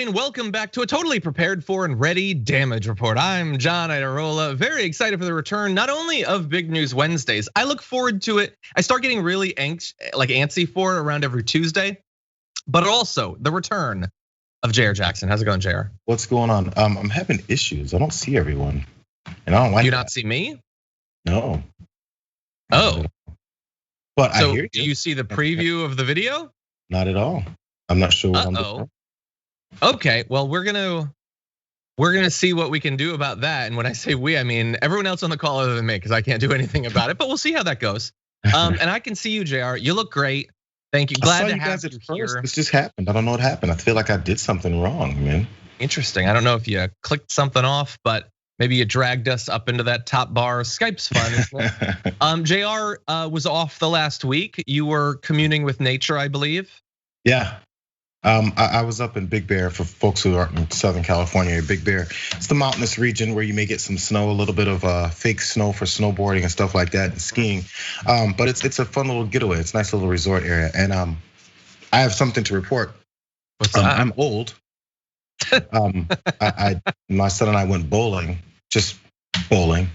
and welcome back to a totally prepared for and ready damage report. I'm John Iadarola, very excited for the return, not only of Big News Wednesdays, I look forward to it. I start getting really antsy for it around every Tuesday, but also the return of Jayar Jackson. How's it going, Jayar? What's going on? I'm having issues. I don't see everyone, and I don't like. Do you not see me? No. Oh. But so I hear you. Do you see the preview of the video? Not at all. I'm not sure what I'm doing. Okay, well, we're gonna see what we can do about that. And when I say we, I mean everyone else on the call other than me, because I can't do anything about it. But we'll see how that goes. And I can see you, Jayar. You look great. Thank you. Glad to have you here. This just happened. I don't know what happened. I feel like I did something wrong, man. Interesting. I don't know if you clicked something off, but maybe you dragged us up into that top bar. Skype's fun, isn't it? Jayar was off the last week. You were communing with nature, I believe. Yeah. I was up in Big Bear. For folks who aren't in Southern California, Big Bear, it's the mountainous region where you may get some snow, a little bit of fake snow for snowboarding and stuff like that, and skiing. But it's a fun little getaway. It's a nice little resort area, and I have something to report. What's that? I'm old. My son and I went bowling, just bowling,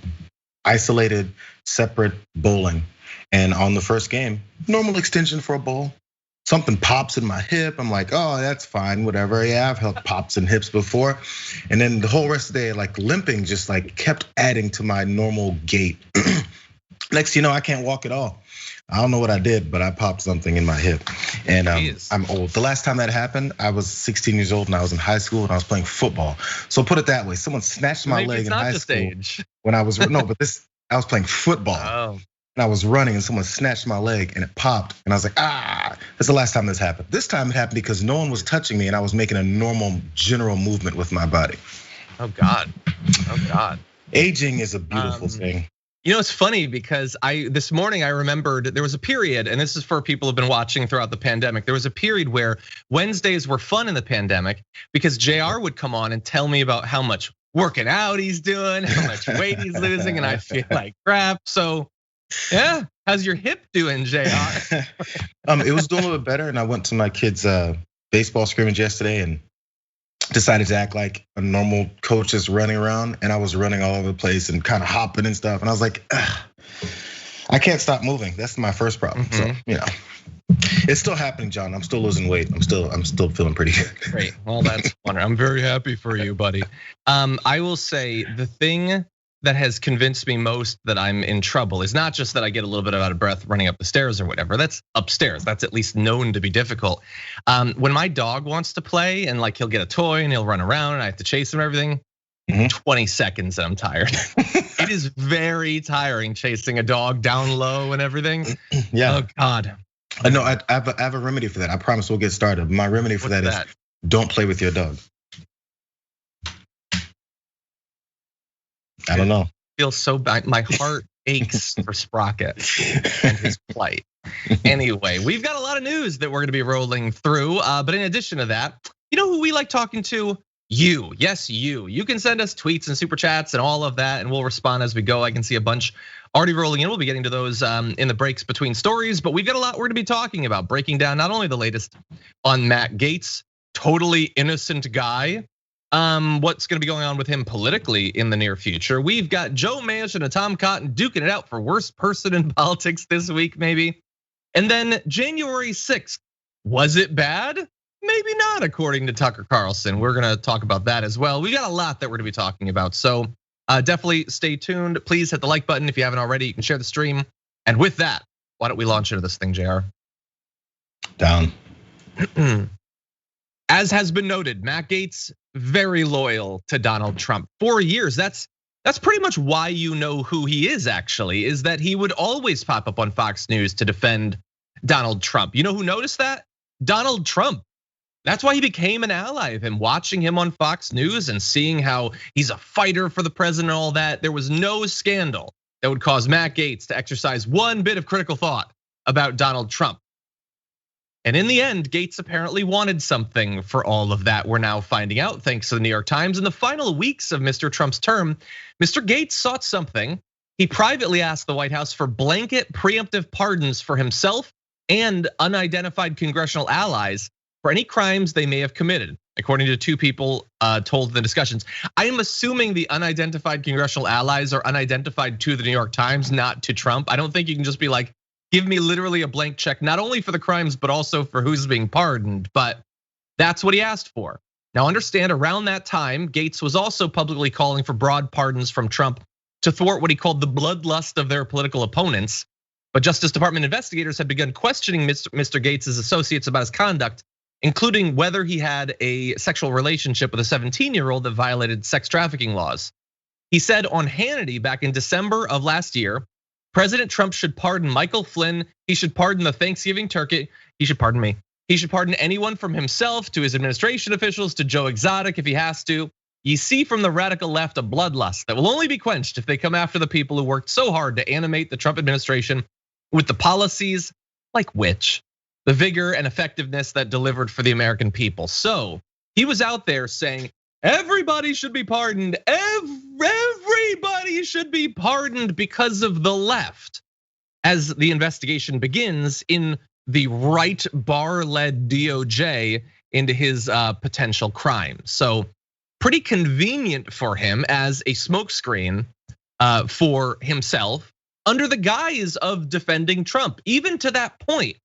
isolated, separate bowling, and on the first game, normal extension for a bowl. Something pops in my hip. I'm like, oh, that's fine, whatever. Yeah, I've had pops in hips before. And then the whole rest of the day, like limping, just like kept adding to my normal gait. Next, I can't walk at all. I don't know what I did, but I popped something in my hip. And I'm old. The last time that happened, I was 16 years old and I was in high school and I was playing football. So put it that way, someone snatched my leg in high school when I was, I was playing football. Oh. And I was running and someone snatched my leg and it popped. And I was like, that's the last time this happened. This time it happened because no one was touching me and I was making a normal general movement with my body. Oh God, oh God. Aging is a beautiful thing. It's funny because this morning I remembered there was a period, and this is for people who've been watching throughout the pandemic. There was a period where Wednesdays were fun in the pandemic because Jayar would come on and tell me about how much working out he's doing, how much weight he's losing, and I feel like crap. So yeah, how's your hip doing, Jayar? It was doing a little bit better, and I went to my kids' baseball scrimmage yesterday and decided to act like a normal coach is running around, and I was running all over the place and kind of hopping and stuff. And I was like, I can't stop moving. That's my first problem. So it's still happening, John. I'm still losing weight. I'm still feeling pretty good. Great. Well, that's wonderful. I'm very happy for you, buddy. I will say the thing that has convinced me most that I'm in trouble is not just that I get a little bit out of breath running up the stairs or whatever. That's upstairs. That's at least known to be difficult. When my dog wants to play and like he'll get a toy and he'll run around and I have to chase him and everything, 20 seconds and I'm tired. It is very tiring chasing a dog down low and everything. Yeah. Oh God. No, I have a remedy for that. I promise we'll get started. My remedy for that is don't play with your dog. I don't know. Feels so bad. My heart aches for Sprocket and his plight. Anyway, we've got a lot of news that we're gonna be rolling through. But in addition to that, you know who we like talking to? You, yes, you. You can send us tweets and super chats and all of that, and we'll respond as we go. I can see a bunch already rolling in. We'll be getting to those in the breaks between stories, but we've got a lot we're gonna be talking about, breaking down not only the latest on Matt Gaetz, totally innocent guy. What's gonna be going on with him politically in the near future? We've got Joe Manchin and Tom Cotton duking it out for worst person in politics this week, maybe. And then January 6th, was it bad? Maybe not, according to Tucker Carlson. We're gonna talk about that as well. We got a lot that we're gonna be talking about. So definitely stay tuned. Please hit the like button if you haven't already. You can share the stream. And with that, why don't we launch into this thing, Jayar? Down. As has been noted, Matt Gaetz, very loyal to Donald Trump. 4 years, that's pretty much why you know who he is actually, is that he would always pop up on Fox News to defend Donald Trump. You know who noticed that? Donald Trump. That's why he became an ally of him, watching him on Fox News and seeing how he's a fighter for the president and all that. There was no scandal that would cause Matt Gaetz to exercise one bit of critical thought about Donald Trump. And in the end, Gaetz apparently wanted something for all of that. We're now finding out, thanks to the New York Times. In the final weeks of Mr. Trump's term, Mr. Gaetz sought something. He privately asked the White House for blanket preemptive pardons for himself and unidentified congressional allies for any crimes they may have committed, according to two people told in the discussions. I am assuming the unidentified congressional allies are unidentified to the New York Times, not to Trump. I don't think you can just be like, give me literally a blank check, not only for the crimes, but also for who's being pardoned. But that's what he asked for. Now understand, around that time, Gaetz was also publicly calling for broad pardons from Trump to thwart what he called the bloodlust of their political opponents. But Justice Department investigators had begun questioning Mr. Gaetz's associates about his conduct, including whether he had a sexual relationship with a 17-year-old that violated sex trafficking laws. He said on Hannity back in December of last year, President Trump should pardon Michael Flynn. He should pardon the Thanksgiving turkey. He should pardon me. He should pardon anyone from himself to his administration officials to Joe Exotic if he has to. You see from the radical left a bloodlust that will only be quenched if they come after the people who worked so hard to animate the Trump administration with the policies like which, the vigor and effectiveness that delivered for the American people. So he was out there saying, everybody should be pardoned. Everybody should be pardoned because of the left. As the investigation begins in the right bar-led DOJ into his potential crime. So pretty convenient for him as a smokescreen for himself under the guise of defending Trump. Even to that point,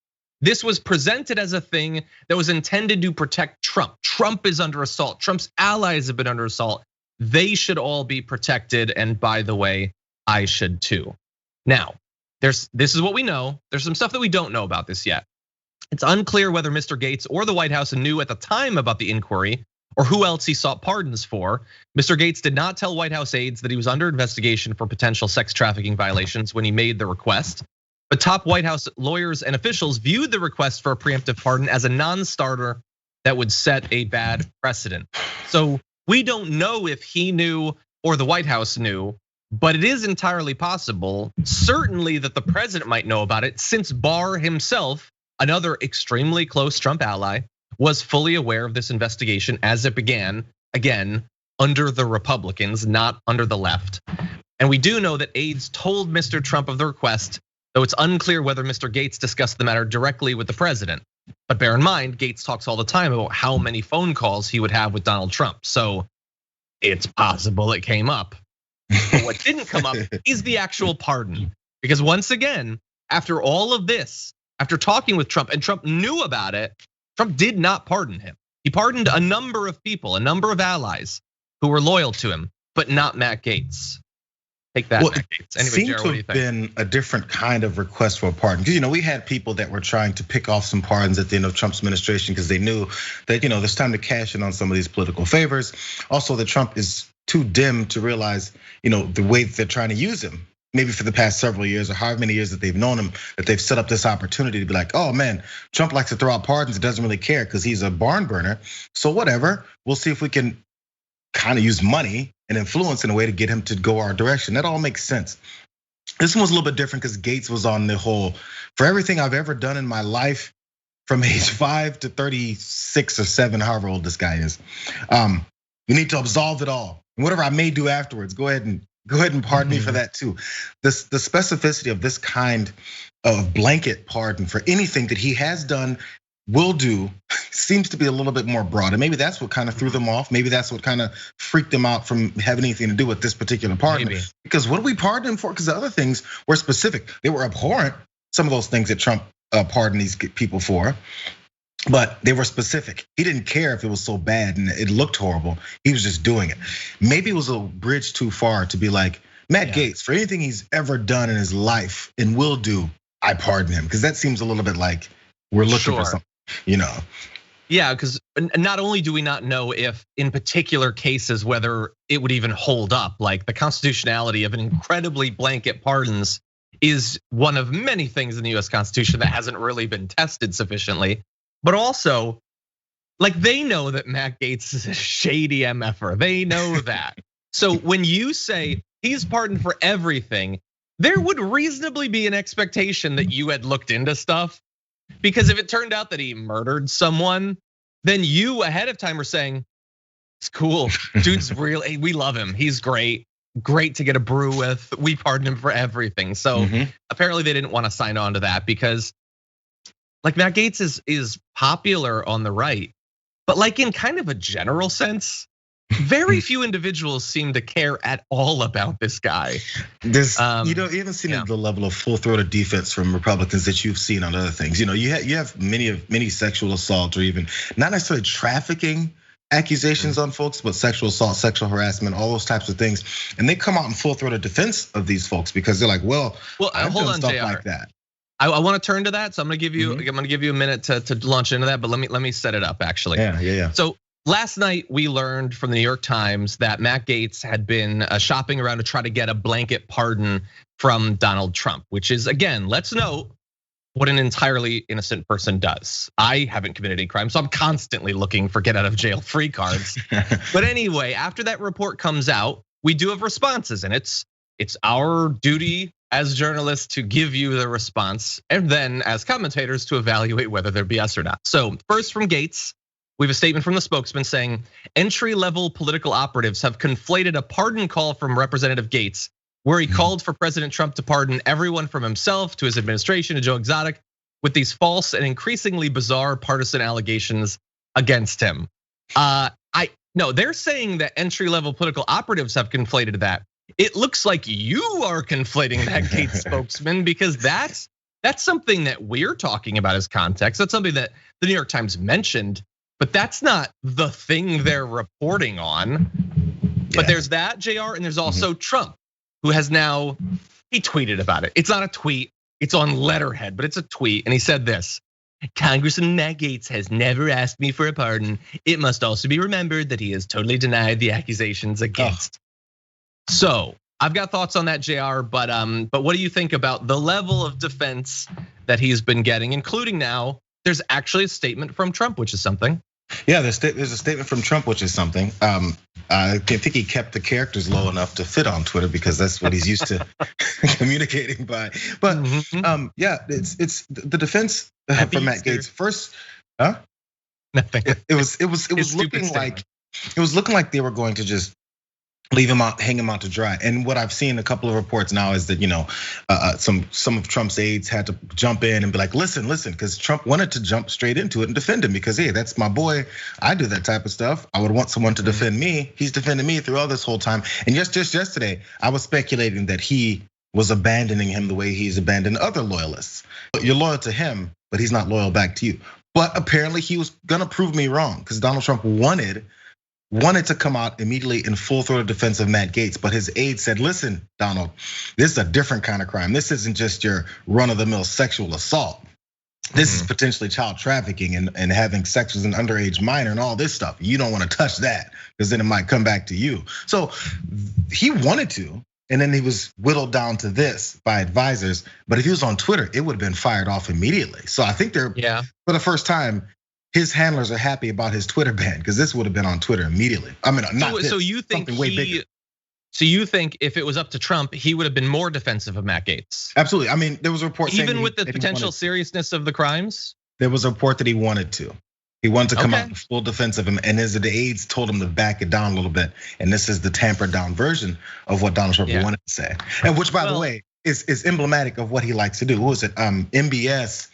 this was presented as a thing that was intended to protect Trump. Trump is under assault. Trump's allies have been under assault. They should all be protected. And by the way, I should too. Now, this is what we know. There's some stuff that we don't know about this yet. It's unclear whether Mr. Gaetz or the White House knew at the time about the inquiry or who else he sought pardons for. Mr. Gaetz did not tell White House aides that he was under investigation for potential sex trafficking violations when he made the request. But top White House lawyers and officials viewed the request for a preemptive pardon as a non-starter that would set a bad precedent. So we don't know if he knew or the White House knew, but it is entirely possible, certainly that the president might know about it, since Barr himself, another extremely close Trump ally, was fully aware of this investigation as it began, again, under the Republicans, not under the left. And we do know that aides told Mr. Trump of the request, though it's unclear whether Mr. Gaetz discussed the matter directly with the president. But bear in mind, Gaetz talks all the time about how many phone calls he would have with Donald Trump. So it's possible it came up. But what didn't come up is the actual pardon. Because once again, after all of this, after talking with Trump, and Trump knew about it, Trump did not pardon him. He pardoned a number of people, a number of allies who were loyal to him, but not Matt Gaetz. Take that, Matt Gaetz. Anyway, seemed Jayar, to have been a different kind of request for a pardon. Because we had people that were trying to pick off some pardons at the end of Trump's administration because they knew that there's time to cash in on some of these political favors. Also, that Trump is too dim to realize the way that they're trying to use him. Maybe for the past several years or however many years that they've known him, that they've set up this opportunity to be like, oh man, Trump likes to throw out pardons, doesn't really care because he's a barn burner. So whatever, we'll see if we can kind of use money and influence in a way to get him to go our direction. That all makes sense. This one was a little bit different because Gaetz was on the whole, for everything I've ever done in my life, from age 5 to 36 or 7, however old this guy is, we need to absolve it all. And whatever I may do afterwards, go ahead and pardon me for that too. The specificity of this kind of blanket pardon for anything that he has done, will do, seems to be a little bit more broad. And maybe that's what kind of threw them off. Maybe that's what kind of freaked them out from having anything to do with this particular pardon. Maybe. Because what do we pardon him for? Because the other things were specific. They were abhorrent, some of those things that Trump pardoned these people for. But they were specific. He didn't care if it was so bad and it looked horrible. He was just doing it. Maybe it was a bridge too far to be like, Matt Gaetz, for anything he's ever done in his life and will do, I pardon him. Because that seems a little bit like we're looking for something, Yeah, because not only do we not know if in particular cases whether it would even hold up, like the constitutionality of an incredibly blanket pardons is one of many things in the US Constitution that hasn't really been tested sufficiently. But also, like they know that Matt Gaetz is a shady MFer. They know that. So when you say he's pardoned for everything, there would reasonably be an expectation that you had looked into stuff. Because if it turned out that he murdered someone, then you ahead of time are saying, it's cool, dude's real, we love him, he's great to get a brew with, we pardon him for everything. So apparently they didn't want to sign on to that because like Matt Gaetz is popular on the right, but like in kind of a general sense, very few individuals seem to care at all about this guy. You haven't seen the level of full-throated defense from Republicans that you've seen on other things. You have many sexual assault or even not necessarily trafficking accusations on folks, but sexual assault, sexual harassment, all those types of things, and they come out in full-throated defense of these folks because they're like, well, I've hold done on, stuff Jayar. like that. I want to turn to that, so I'm gonna give you a minute to launch into that, but let me set it up actually. Yeah. So last night we learned from the New York Times that Matt Gaetz had been shopping around to try to get a blanket pardon from Donald Trump, which is, again, let's note what an entirely innocent person does. I haven't committed any crime, so I'm constantly looking for get out of jail free cards. But anyway, after that report comes out, we do have responses, and it's our duty as journalists to give you the response, and then as commentators to evaluate whether they're BS or not. So first from Gaetz, we have a statement from the spokesman saying entry-level political operatives have conflated a pardon call from Representative Gaetz, where he called for President Trump to pardon everyone from himself to his administration to Joe Exotic, with these false and increasingly bizarre partisan allegations against him. No, they're saying that entry-level political operatives have conflated that. It looks like you are conflating that, Gaetz spokesman, because that's something that we're talking about as context. That's something that the New York Times mentioned, but that's not the thing they're reporting on. But there's that, Jayar, and there's also Trump, who has now, he tweeted about it. It's not a tweet, it's on letterhead, but it's a tweet. And he said this: Congressman Matt Gaetz has never asked me for a pardon. It must also be remembered that he has totally denied the accusations against. So I've got thoughts on that, Jayar, but what do you think about the level of defense that he's been getting, including now there's actually a statement from Trump, which is something. Yeah, there's a statement from Trump, which is something. I think he kept the characters low enough to fit on Twitter because that's what he's used to communicating by. But yeah, it's the defense from Matt Gaetz. First, Nothing. It was looking like they were going to just leave him out, hang him out to dry. And what I've seen a couple of reports now is that some of Trump's aides had to jump in and be like, listen, because Trump wanted to jump straight into it and defend him because, hey, that's my boy. I do that type of stuff. I would want someone to defend me. He's defended me through all this whole time. And just yesterday, I was speculating that he was abandoning him the way he's abandoned other loyalists. You're loyal to him, but he's not loyal back to you. But apparently he was gonna prove me wrong because Donald Trump wanted to come out immediately in full-throated defense of Matt Gaetz, but his aide said, listen, Donald, this is a different kind of crime. This isn't just your run-of-the-mill sexual assault. This is potentially child trafficking and having sex with an underage minor and all this stuff. You don't want to touch that because then it might come back to you. So he wanted to, and then he was whittled down to this by advisors. But if he was on Twitter, it would have been fired off immediately. So I think they're, for the first time, his handlers are happy about his Twitter ban because this would have been on Twitter immediately. I mean, not this, so you think something way bigger. So you think if it was up to Trump, he would have been more defensive of Matt Gaetz? Absolutely. I mean, there was a report even with the potential seriousness of the crimes. There was a report that he wanted to. He wanted to come out in full defense of him, and as the aides told him to back it down a little bit. And this is the tampered down version of what Donald Trump wanted to say, and which, by the way, is emblematic of what he likes to do. What was it? MBS.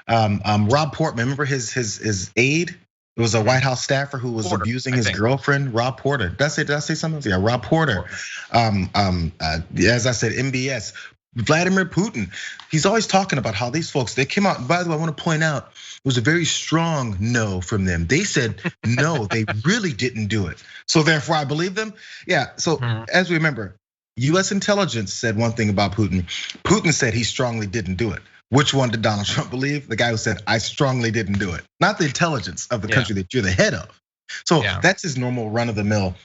Rob Portman. Remember his aide? It was a White House staffer who was abusing his girlfriend, Rob Porter. Did I say something? Yeah, Rob Porter. As I said, MBS. Vladimir Putin. He's always talking about how these folks, they came out. By the way, I want to point out, it was a very strong no from them. They said no, they really didn't do it. So therefore, I believe them. Yeah. So as we remember, US intelligence said one thing about Putin. Putin said he strongly didn't do it. Which one did Donald Trump believe? The guy who said, I strongly didn't do it. Not the intelligence of the country that you're the head of. So that's his normal run of the mill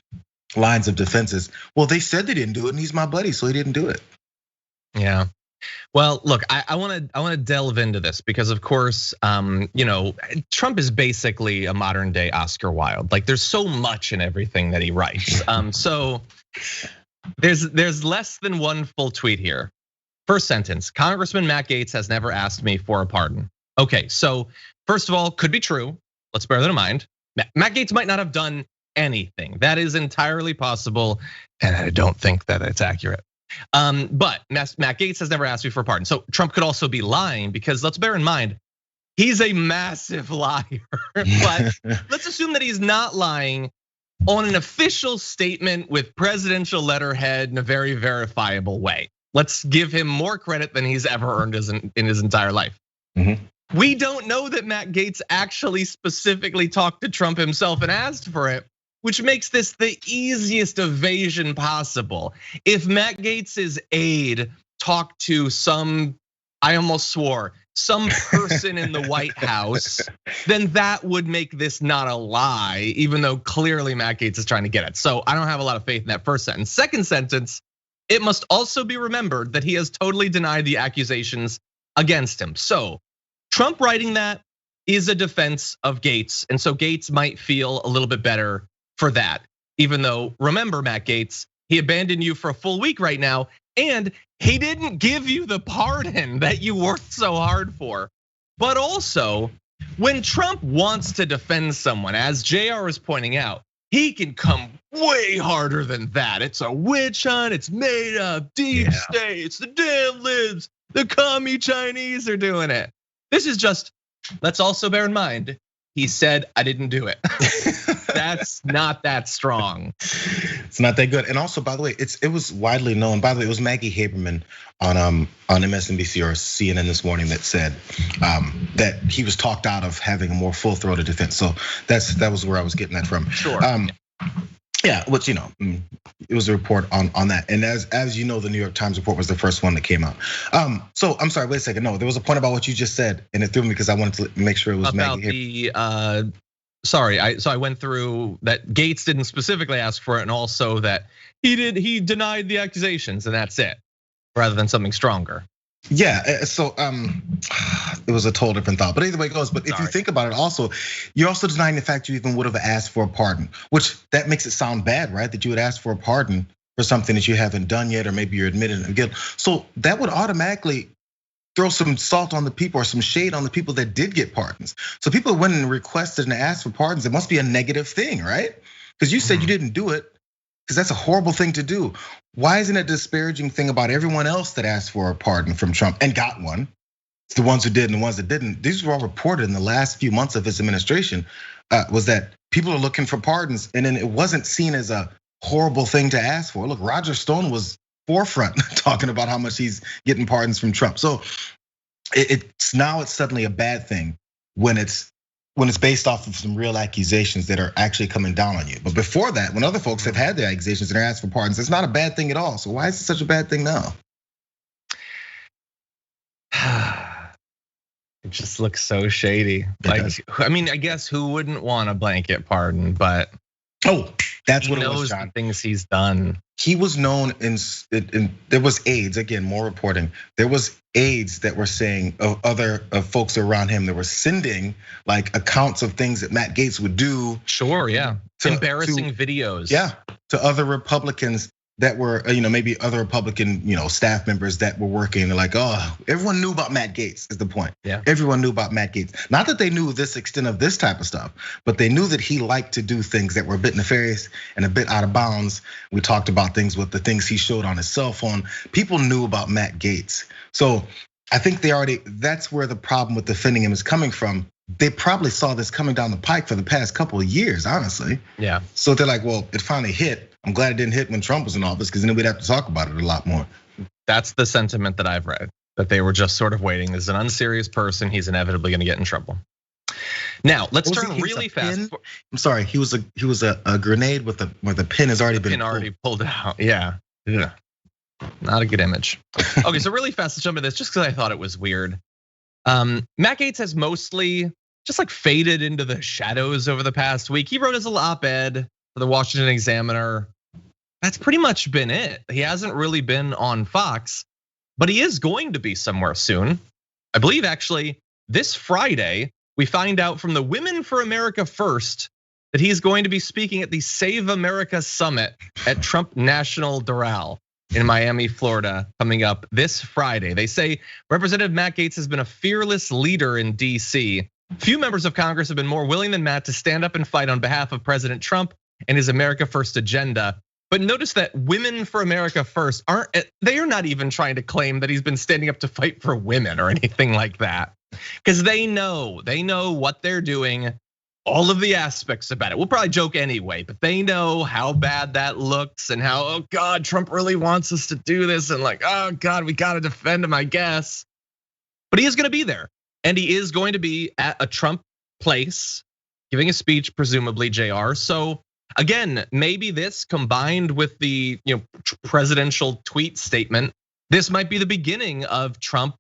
lines of defenses. Well, they said they didn't do it and he's my buddy, so he didn't do it. Yeah. Well, look, I want to delve into this because, of course, Trump is basically a modern day Oscar Wilde. Like, there's so much in everything that he writes. So there's less than one full tweet here. First sentence: Congressman Matt Gaetz has never asked me for a pardon. Okay, so first of all, could be true. Let's bear that in mind. Matt Gaetz might not have done anything. That is entirely possible, and I don't think that it's accurate. But Matt Gaetz has never asked me for a pardon. So Trump could also be lying because let's bear in mind, He's a massive liar. But let's assume that he's not lying on an official statement with presidential letterhead in a very verifiable way. Let's give him more credit than he's ever earned in his entire life. We don't know that Matt Gaetz actually specifically talked to Trump himself and asked for it, which makes this the easiest evasion possible. If Matt Gaetz's aide talked to some person in the White House, then that would make this not a lie, even though clearly Matt Gaetz is trying to get it. So I don't have a lot of faith in that first sentence. Second sentence, it must also be remembered that he has totally denied the accusations against him. So Trump writing that is a defense of Gaetz, and so Gaetz might feel a little bit better for that. Even though, remember, Matt Gaetz, he abandoned you for a full week right now, and he didn't give you the pardon that you worked so hard for. But also, when Trump wants to defend someone, as Jayar is pointing out, he can come way harder than that. It's a witch hunt, it's made up, deep state, it's the damn libs, the commie Chinese are doing it. This is just, let's also bear in mind, he said, I didn't do it. That's not that strong. It's not that good. And also, by the way, it was widely known. By the way, it was Maggie Haberman on MSNBC or CNN this morning that said that he was talked out of having a more full-throated defense. So that was where I was getting that from. Sure. Yeah, which it was a report on that, and as you know, the New York Times report was the first one that came out. So I'm sorry, wait a second. No, there was a point about what you just said, and it threw me because I wanted to make sure it was about Maggie. So I went through that Gaetz didn't specifically ask for it, and also that he denied the accusations, and that's it, rather than something stronger. Yeah, so it was a total different thought, but either way it goes. But if you think about it, also, you're also denying the fact you even would have asked for a pardon, which that makes it sound bad, right? That you would ask for a pardon for something that you haven't done yet, or maybe you're admitting of guilt. So that would automatically throw some salt on the people or some shade on the people that did get pardons. So people went and requested and asked for pardons. It must be a negative thing, right? Because you said you didn't do it, because that's a horrible thing to do. Why isn't it a disparaging thing about everyone else that asked for a pardon from Trump and got one? It's the ones who did and the ones that didn't. These were all reported in the last few months of his administration, was that people are looking for pardons, and then it wasn't seen as a horrible thing to ask for. Look, Roger Stone was forefront talking about how much he's getting pardons from Trump. So it's suddenly a bad thing when it's based off of some real accusations that are actually coming down on you. But before that, when other folks have had their accusations and are asked for pardons, it's not a bad thing at all. So why is it such a bad thing now? It just looks so shady. I mean, I guess who wouldn't want a blanket pardon, but that's what it was, John. The things he's done. He was known in there was aides, again, more reporting. There was aides that were saying of other folks around him that were sending like accounts of things that Matt Gaetz would do. Sure, yeah. Embarrassing videos. Yeah, to other Republicans that were, maybe other Republican, staff members that were working. They're like, everyone knew about Matt Gaetz is the point. Yeah. Everyone knew about Matt Gaetz. Not that they knew this extent of this type of stuff, but they knew that he liked to do things that were a bit nefarious and a bit out of bounds. We talked about things with the things he showed on his cell phone. People knew about Matt Gaetz. So I think that's where the problem with defending him is coming from. They probably saw this coming down the pike for the past couple of years, honestly. Yeah. So they're like, well, it finally hit. I'm glad it didn't hit when Trump was in office, because then we'd have to talk about it a lot more. That's the sentiment that I've read, that they were just sort of waiting. As an unserious person, he's inevitably gonna get in trouble. Now, let's turn really fast. I'm sorry, he was a grenade where the pin has already been pulled out. Yeah. Not a good image. Okay, so really fast, let's jump into this just because I thought it was weird. Matt Gaetz has mostly just like faded into the shadows over the past week. He wrote his little op-ed for the Washington Examiner. That's pretty much been it. He hasn't really been on Fox, but he is going to be somewhere soon. I believe actually this Friday, we find out from the Women for America First that he's going to be speaking at the Save America Summit at Trump National Doral in Miami, Florida, coming up this Friday. They say Representative Matt Gaetz has been a fearless leader in DC. Few members of Congress have been more willing than Matt to stand up and fight on behalf of President Trump and his America First agenda. But notice that Women for America First they are not even trying to claim that he's been standing up to fight for women or anything like that. Because they know what they're doing, all of the aspects about it. We'll probably joke anyway, but they know how bad that looks and how, oh God, Trump really wants us to do this. And like, oh God, we gotta defend him, I guess. But he is gonna be there. And he is going to be at a Trump place, giving a speech, presumably, Jayar. So again, maybe this combined with the presidential tweet statement, this might be the beginning of Trump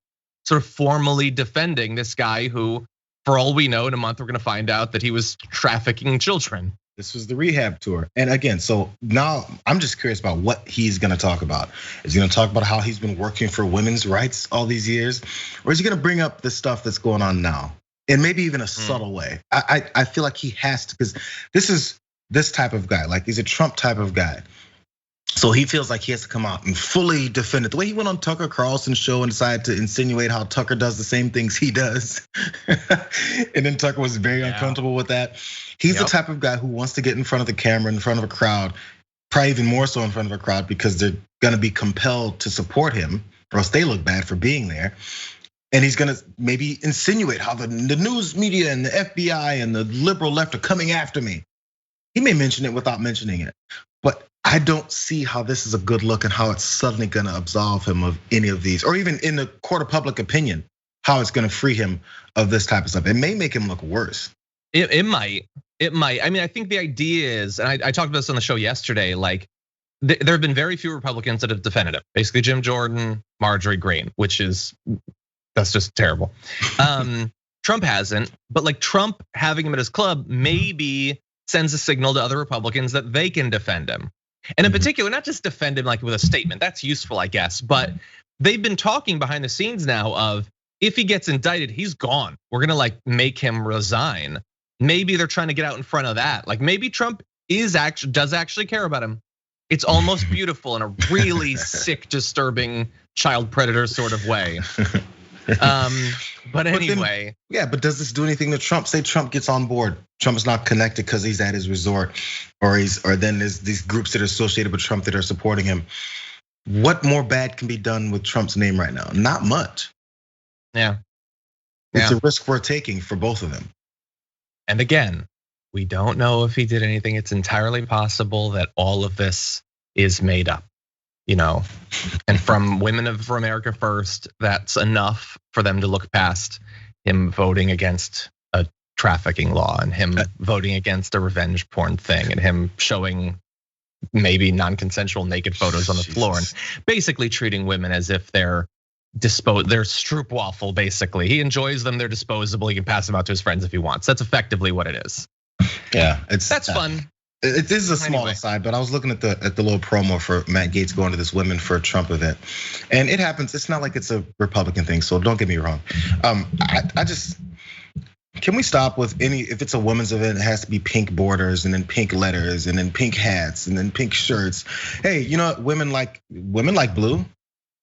sort of formally defending this guy who, for all we know, in a month we're gonna find out that he was trafficking children. This was the rehab tour. And again, so now I'm just curious about what he's gonna talk about. Is he gonna talk about how he's been working for women's rights all these years? Or is he gonna bring up the stuff that's going on now? And maybe even a subtle way. I feel like he has to, because this is this type of guy, like he's a Trump type of guy. So he feels like he has to come out and fully defend it. The way he went on Tucker Carlson's show and decided to insinuate how Tucker does the same things he does. And then Tucker was very uncomfortable with that. He's the type of guy who wants to get in front of the camera, in front of a crowd, probably even more so in front of a crowd because they're gonna be compelled to support him or else they look bad for being there. And he's gonna maybe insinuate how the news media and the FBI and the liberal left are coming after me. He may mention it without mentioning it, but I don't see how this is a good look and how it's suddenly gonna absolve him of any of these, or even in the court of public opinion, how it's gonna free him of this type of stuff. It may make him look worse. It might. I mean, I think the idea is, and I talked about this on the show yesterday, like there have been very few Republicans that have defended him. Basically Jim Jordan, Marjorie Greene, that's just terrible. Trump hasn't, but like Trump having him at his club maybe sends a signal to other Republicans that they can defend him. And in particular, not just defend him like with a statement, that's useful, I guess, but they've been talking behind the scenes now of if he gets indicted, he's gone. We're gonna like make him resign. Maybe they're trying to get out in front of that. Like maybe Trump does actually care about him. It's almost beautiful in a really sick, disturbing child predator sort of way. But anyway. But does this do anything to Trump? Say Trump gets on board. Trump is not connected because he's at his resort, or then there's these groups that are associated with Trump that are supporting him. What more bad can be done with Trump's name right now? Not much. Yeah. It's a risk we're taking for both of them. And again, we don't know if he did anything. It's entirely possible that all of this is made up. And from Women for America First, that's enough for them to look past him voting against a trafficking law and him voting against a revenge porn thing and him showing maybe non-consensual naked photos on the floor and basically treating women as if they're stroopwafel, basically. He enjoys them, they're disposable, he can pass them out to his friends if he wants. That's effectively what it is. Yeah, that's fun. It is a small aside, but I was looking at the little promo for Matt Gaetz going to this Women for Trump event, and it happens. It's not like it's a Republican thing, so don't get me wrong. Can we stop with if it's a women's event, it has to be pink borders and then pink letters and then pink hats and then pink shirts. Hey, you know what? Women like blue,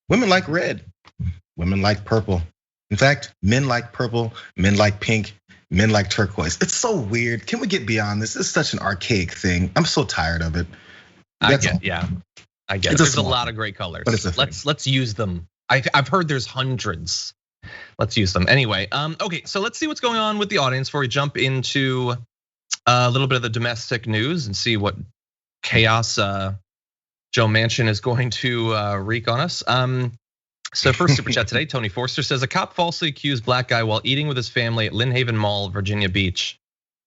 women like red, women like purple. In fact, men like purple, men like pink. Men like turquoise. It's so weird. Can we get beyond this? It's such an archaic thing. I'm so tired of it. I get it. There's a lot of great colors. Let's use them. I've heard there's hundreds. Let's use them. Anyway, okay, so let's see what's going on with the audience before we jump into a little bit of the domestic news and see what chaos Joe Manchin is going to wreak on us. So first super chat today, Tony Forster says a cop falsely accused black guy while eating with his family at Lynn Haven Mall, Virginia Beach.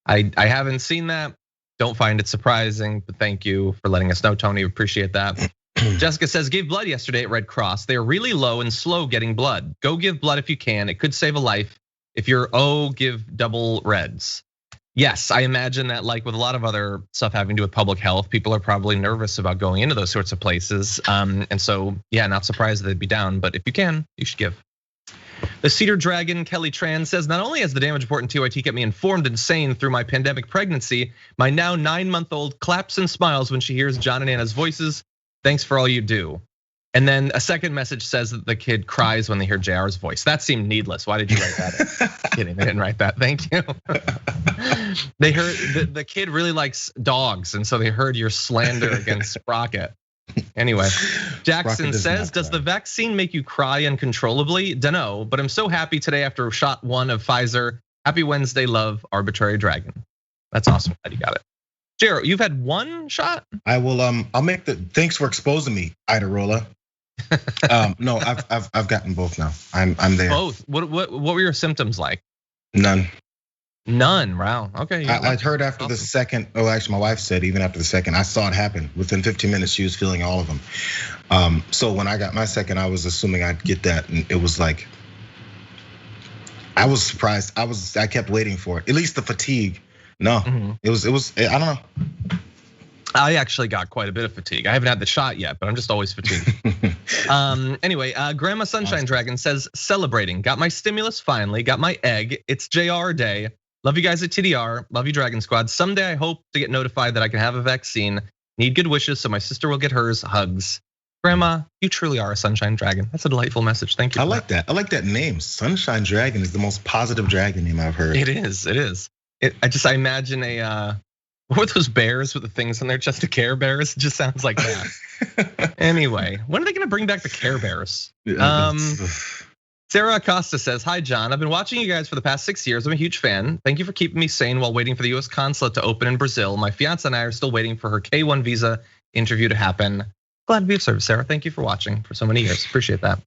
I haven't seen that. Don't find it surprising, but thank you for letting us know, Tony. Appreciate that. Jessica says gave blood yesterday at Red Cross. They are really low and slow getting blood. Go give blood if you can. It could save a life. If you're give double reds. Yes, I imagine that like with a lot of other stuff having to do with public health, people are probably nervous about going into those sorts of places. And so, yeah, not surprised that they'd be down, but if you can, you should give. The Cedar Dragon, Kelly Tran says, not only has the damage report in TYT kept me informed and sane through my pandemic pregnancy, my now 9-month-old claps and smiles when she hears John and Anna's voices. Thanks for all you do. And then a second message says that the kid cries when they hear Jayar's voice. That seemed needless. Why did you write that? Kidding, they didn't write that. Thank you. They heard the kid really likes dogs, and so they heard your slander against Sprocket. Anyway, Jackson Sprocket says, does the vaccine make you cry uncontrollably? Dunno, but I'm so happy today after shot 1 of Pfizer. Happy Wednesday, love, Arbitrary Dragon. That's awesome. Glad you got it. Jayar, you've had 1 shot? I will. I'll make the. Thanks for exposing me, Iadarola. No, I've gotten both now. I'm there. Both. What were your symptoms like? None. None. Wow. Okay. I heard after the second. Oh, actually, my wife said even after the second, I saw it happen. Within 15 minutes, she was feeling all of them. So when I got my second, I was assuming I'd get that, and it was like, I was surprised. I kept waiting for it. At least the fatigue. No, it was. I don't know. I actually got quite a bit of fatigue. I haven't had the shot yet, but I'm just always fatigued. Anyway, Grandma Sunshine Dragon says, celebrating. Got my stimulus finally, got my egg. It's Jayar day. Love you guys at TDR. Love you, Dragon Squad. Someday I hope to get notified that I can have a vaccine. Need good wishes so my sister will get hers. Hugs. Grandma, you truly are a sunshine dragon. That's a delightful message. Thank you. I like that. I like that name. Sunshine Dragon is the most positive dragon name I've heard. It is. I imagine what were those bears with the things on their chest? The Care Bears? It just sounds like that. Anyway, when are they gonna bring back the Care Bears? Sarah Acosta says, hi John, I've been watching you guys for the past 6 years. I'm a huge fan. Thank you for keeping me sane while waiting for the US consulate to open in Brazil. My fiance and I are still waiting for her K1 visa interview to happen. Glad to be of service, Sarah. Thank you for watching for so many years. Appreciate that.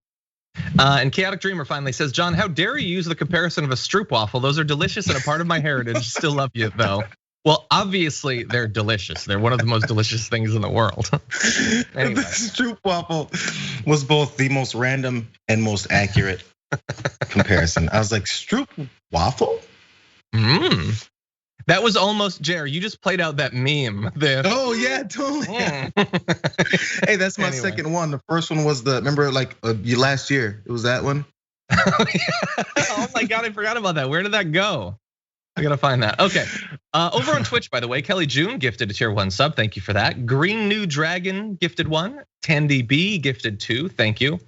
And Chaotic Dreamer finally says, John, how dare you use the comparison of a stroopwafel? Those are delicious and a part of my heritage. Still love you though. Well, obviously they're delicious. They're one of the most delicious things in the world. Anyway. The stroopwafel was both the most random and most accurate comparison. I was like, stroopwafel? That was almost, Jayar, you just played out that meme. Oh yeah, totally. Hey, that's my second one. The first one was remember like last year, it was that one. Oh my God, I forgot about that. Where did that go? I gotta find that. Okay, over on Twitch, by the way, Kelly June gifted a tier 1 sub. Thank you for that. Green New Dragon gifted 1. Tandy B gifted 2. Thank you.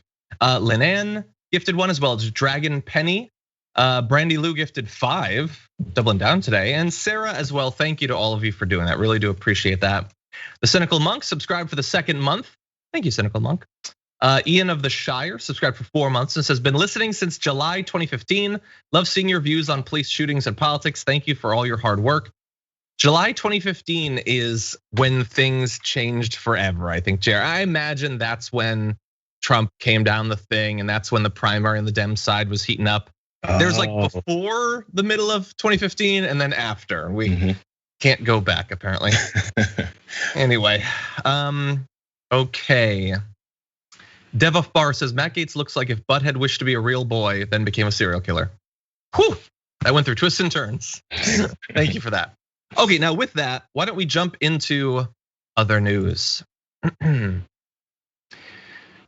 Lynn Ann gifted 1 as well as Dragon Penny. Brandy Lou gifted 5, doubling down today. And Sarah as well, thank you to all of you for doing that. Really do appreciate that. The Cynical Monk subscribed for the 2nd month. Thank you, Cynical Monk. Ian of the Shire subscribed for 4 months and says, been listening since July 2015. Love seeing your views on police shootings and politics. Thank you for all your hard work. July 2015 is when things changed forever, I think, Jayar. I imagine that's when Trump came down the thing and that's when the primary on the Dem side was heating up. There's like before the middle of 2015 and then after. We can't go back apparently. Anyway, okay. Devoff Bar says, Matt Gaetz looks like if Butthead wished to be a real boy, then became a serial killer. Whew, that went through twists and turns. Thank you for that. Okay, now with that, why don't we jump into other news?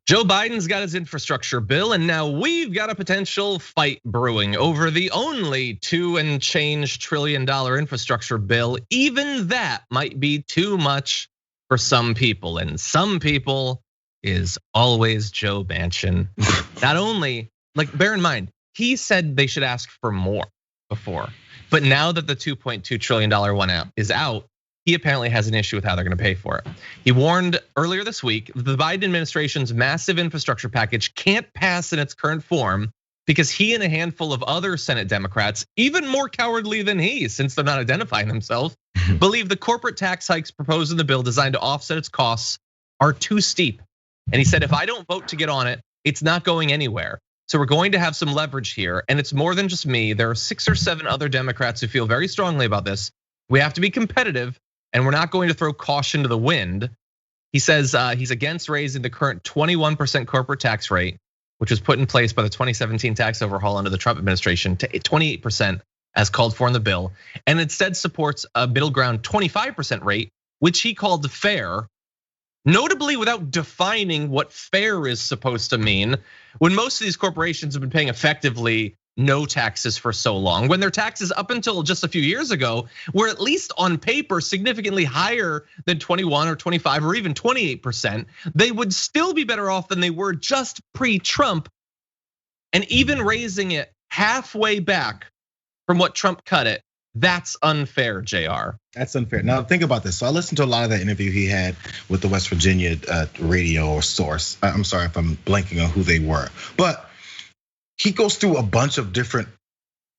Joe Biden's got his infrastructure bill, and now we've got a potential fight brewing over the only $2 and change trillion infrastructure bill. Even that might be too much for some people, and some people is always Joe Manchin. Not only, like, bear in mind, he said they should ask for more before, but now that the $2.2 trillion one is out, he apparently has an issue with how they're gonna pay for it. He warned earlier this week the Biden administration's massive infrastructure package can't pass in its current form because he and a handful of other Senate Democrats, even more cowardly than he, since they're not identifying themselves, believe the corporate tax hikes proposed in the bill designed to offset its costs are too steep. And he said, if I don't vote to get on it, it's not going anywhere. So we're going to have some leverage here, and it's more than just me. There are 6 or 7 other Democrats who feel very strongly about this. We have to be competitive, and we're not going to throw caution to the wind. He says he's against raising the current 21% corporate tax rate, which was put in place by the 2017 tax overhaul under the Trump administration, to 28% as called for in the bill, and instead supports a middle ground 25% rate, which he called fair, notably without defining what fair is supposed to mean, when most of these corporations have been paying effectively no taxes for so long, when their taxes up until just a few years ago were at least on paper significantly higher than 21 or 25 or even 28%, they would still be better off than they were just pre-Trump. And even raising it halfway back from what Trump cut it, That's unfair, Jayar. That's unfair. Now think about this. So I listened to a lot of that interview he had with the West Virginia radio or source. I'm sorry if I'm blanking on who they were, but he goes through a bunch of different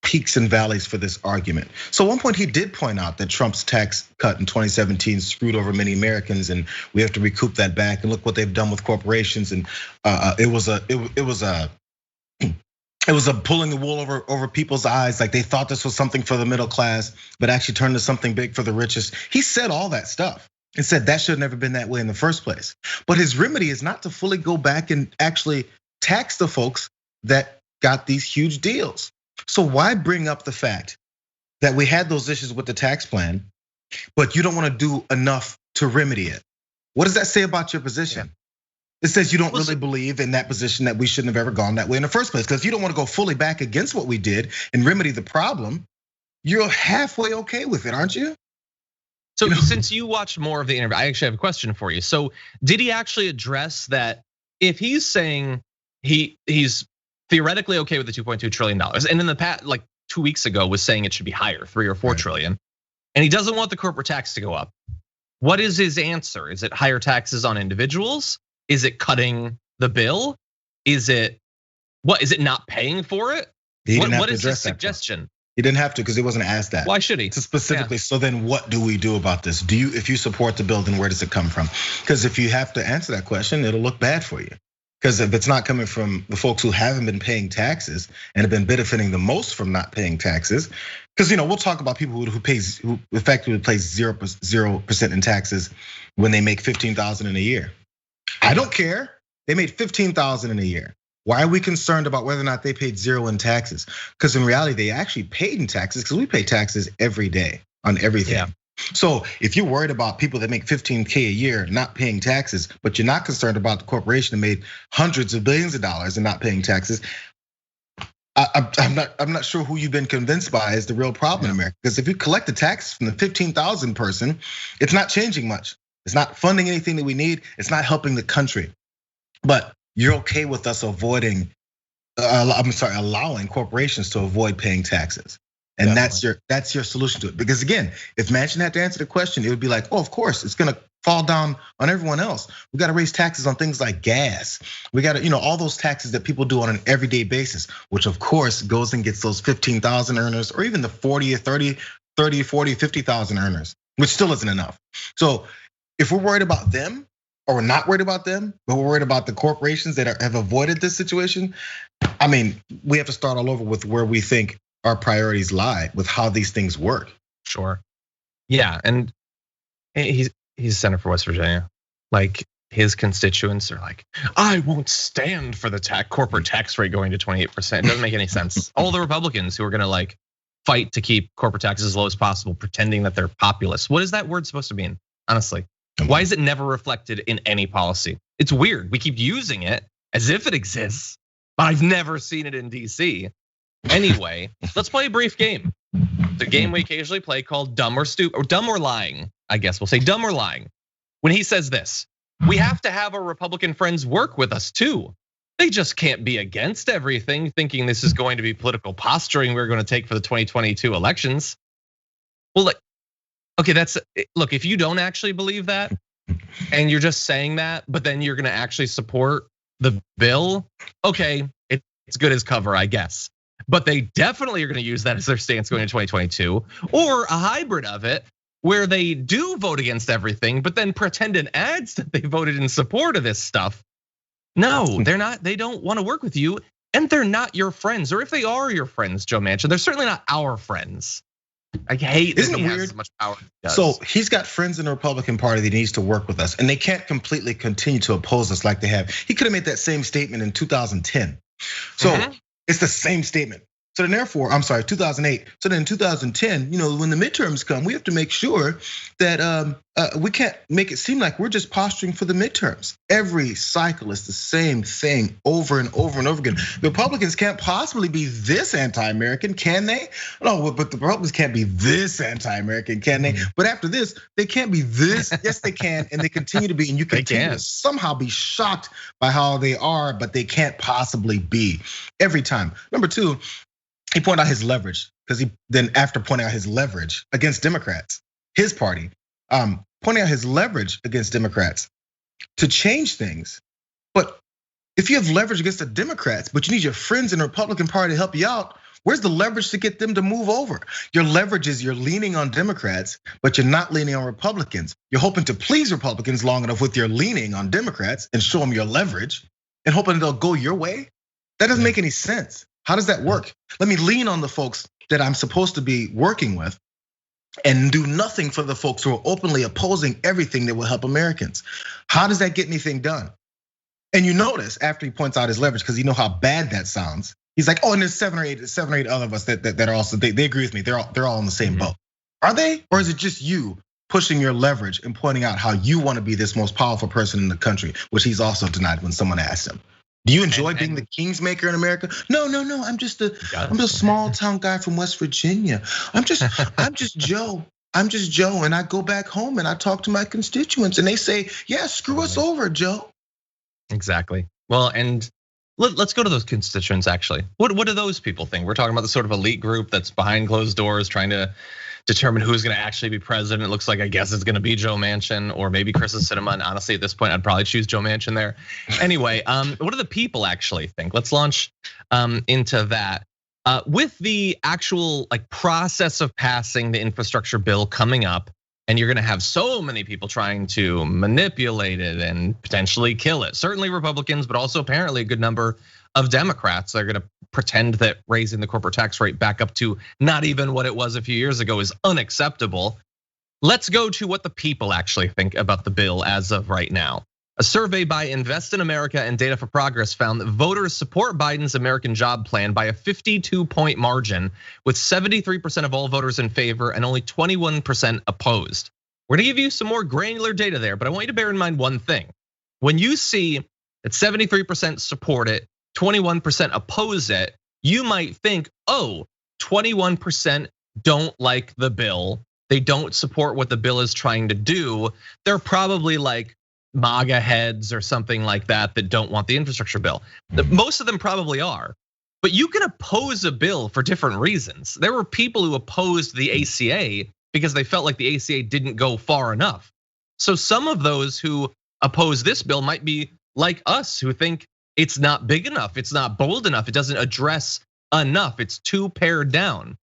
peaks and valleys for this argument. So at one point he did point out that Trump's tax cut in 2017 screwed over many Americans, and we have to recoup that back. And look what they've done with corporations. And it was a pulling the wool over people's eyes. Like they thought this was something for the middle class, but actually turned into something big for the richest. He said all that stuff and said that should have never been that way in the first place. But his remedy is not to fully go back and actually tax the folks that got these huge deals. So why bring up the fact that we had those issues with the tax plan, but you don't want to do enough to remedy it? What does that say about your position? Yeah. It says you don't really believe in that position, that we shouldn't have ever gone that way in the first place. Because if you don't want to go fully back against what we did and remedy the problem, you're halfway okay with it, aren't you? So since you watched more of the interview, I actually have a question for you. So did he actually address that if he's saying he's theoretically okay with the $2.2 trillion, and in the past, like 2 weeks ago, was saying it should be higher, 3 or 4 trillion, and he doesn't want the corporate tax to go up? What is his answer? Is it higher taxes on individuals? Is it cutting the bill? Is it what? Is it not paying for it? What is his suggestion? He didn't have to because he wasn't asked that. Why should he? Specifically, so then what do we do about this? If you support the bill, then where does it come from? Because if you have to answer that question, it'll look bad for you. Because if it's not coming from the folks who haven't been paying taxes and have been benefiting the most from not paying taxes, because we'll talk about people who effectively pays 0% in taxes when they make $15,000 in a year. I don't care. They made $15,000 in a year. Why are we concerned about whether or not they paid 0 in taxes? Because in reality, they actually paid in taxes because we pay taxes every day on everything. Yeah. So if you're worried about people that make $15K a year not paying taxes, but you're not concerned about the corporation that made hundreds of billions of dollars and not paying taxes, I'm not sure who you've been convinced by is the real problem in America. Because if you collect the tax from the 15,000 person, it's not changing much. It's not funding anything that we need. It's not helping the country. But you're okay with us allowing corporations to avoid paying taxes. And that's your solution to it. Because again, if Manchin had to answer the question, it would be like, oh, of course, it's gonna fall down on everyone else. We gotta raise taxes on things like gas. We gotta, all those taxes that people do on an everyday basis, which of course goes and gets those 15,000 earners, or even the 40 or 30, 40, 50,000 earners, which still isn't enough. So if we're worried about them, or we're not worried about them, but we're worried about the corporations that have avoided this situation, I mean, we have to start all over with where we think our priorities lie with how these things work. Sure. Yeah, and he's senator for West Virginia. Like his constituents are like, I won't stand for the corporate tax rate going to 28%. It doesn't make any sense. All the Republicans who are gonna like fight to keep corporate taxes as low as possible, pretending that they're populist. What is that word supposed to mean? Honestly, why is it never reflected in any policy? It's weird. We keep using it as if it exists, but I've never seen it in DC. Anyway, let's play a brief game. The game we occasionally play called Dumb or Stupid, or Dumb or Lying, I guess we'll say Dumb or Lying. When he says this, we have to have our Republican friends work with us too. They just can't be against everything, thinking this is going to be political posturing we're going to take for the 2022 elections. Well, okay, look, if you don't actually believe that, and you're just saying that, but then you're gonna actually support the bill, okay, it's good as cover, I guess. But they definitely are gonna use that as their stance going into 2022, or a hybrid of it, where they do vote against everything, but then pretend in ads that they voted in support of this stuff. No, they're not, they don't wanna work with you, and they're not your friends. Or if they are your friends, Joe Manchin, they're certainly not our friends. I hate that he has so much power. So he's got friends in the Republican Party that needs to work with us, and they can't completely continue to oppose us like they have. He could have made that same statement in 2010. So it's the same statement. So then therefore, I'm sorry, 2008. So then in 2010, when the midterms come, we have to make sure that we can't make it seem like we're just posturing for the midterms. Every cycle is the same thing over and over and over again. The Republicans can't possibly be this anti-American, can they? No, but the Republicans can't be this anti-American, can they? But after this, they can't be this. Yes, they can, and they continue to be. And you continue to somehow be shocked by how they are, but they can't possibly be every time. Number two, he pointed out his leverage, because he then, after pointing out his leverage against Democrats, his party, pointing out his leverage against Democrats to change things. But if you have leverage against the Democrats, but you need your friends in the Republican Party to help you out, where's the leverage to get them to move over? Your leverage is you're leaning on Democrats, but you're not leaning on Republicans. You're hoping to please Republicans long enough with your leaning on Democrats and show them your leverage and hoping they'll go your way. That doesn't make any sense. How does that work? Let me lean on the folks that I'm supposed to be working with and do nothing for the folks who are openly opposing everything that will help Americans. How does that get anything done? And you notice after he points out his leverage, because you know how bad that sounds, he's like, oh, and there's seven or eight other of us that are also, they agree with me. They're all in the same boat. Are they? Or is it just you pushing your leverage and pointing out how you want to be this most powerful person in the country, which he's also denied when someone asked him. Do you enjoy being the kingsmaker in America? No. I'm just a small town guy from West Virginia. I'm just Joe. I'm just Joe, and I go back home and I talk to my constituents, and they say, yeah, screw us over, Joe. Exactly. Well, and let's go to those constituents actually. What do those people think? We're talking about the sort of elite group that's behind closed doors trying to determine who's gonna actually be president. It looks like, I guess it's gonna be Joe Manchin or maybe Kristen Sinema. And honestly, at this point, I'd probably choose Joe Manchin there. Anyway, what do the people actually think? Let's launch into that. With the actual process of passing the infrastructure bill coming up, and you're gonna have so many people trying to manipulate it and potentially kill it. Certainly Republicans, but also apparently a good number of Democrats are gonna pretend that raising the corporate tax rate back up to not even what it was a few years ago is unacceptable. Let's go to what the people actually think about the bill as of right now. A survey by Invest in America and Data for Progress found that voters support Biden's American Job Plan by a 52-point margin, with 73% of all voters in favor and only 21% opposed. We're gonna give you some more granular data there, but I want you to bear in mind one thing. When you see that 73% support it, 21% oppose it, you might think, oh, 21% don't like the bill. They don't support what the bill is trying to do. They're probably like MAGA heads or something like that don't want the infrastructure bill. Most of them probably are, but you can oppose a bill for different reasons. There were people who opposed the ACA because they felt like the ACA didn't go far enough. So some of those who oppose this bill might be like us, who think it's not big enough, it's not bold enough, it doesn't address enough, it's too pared down.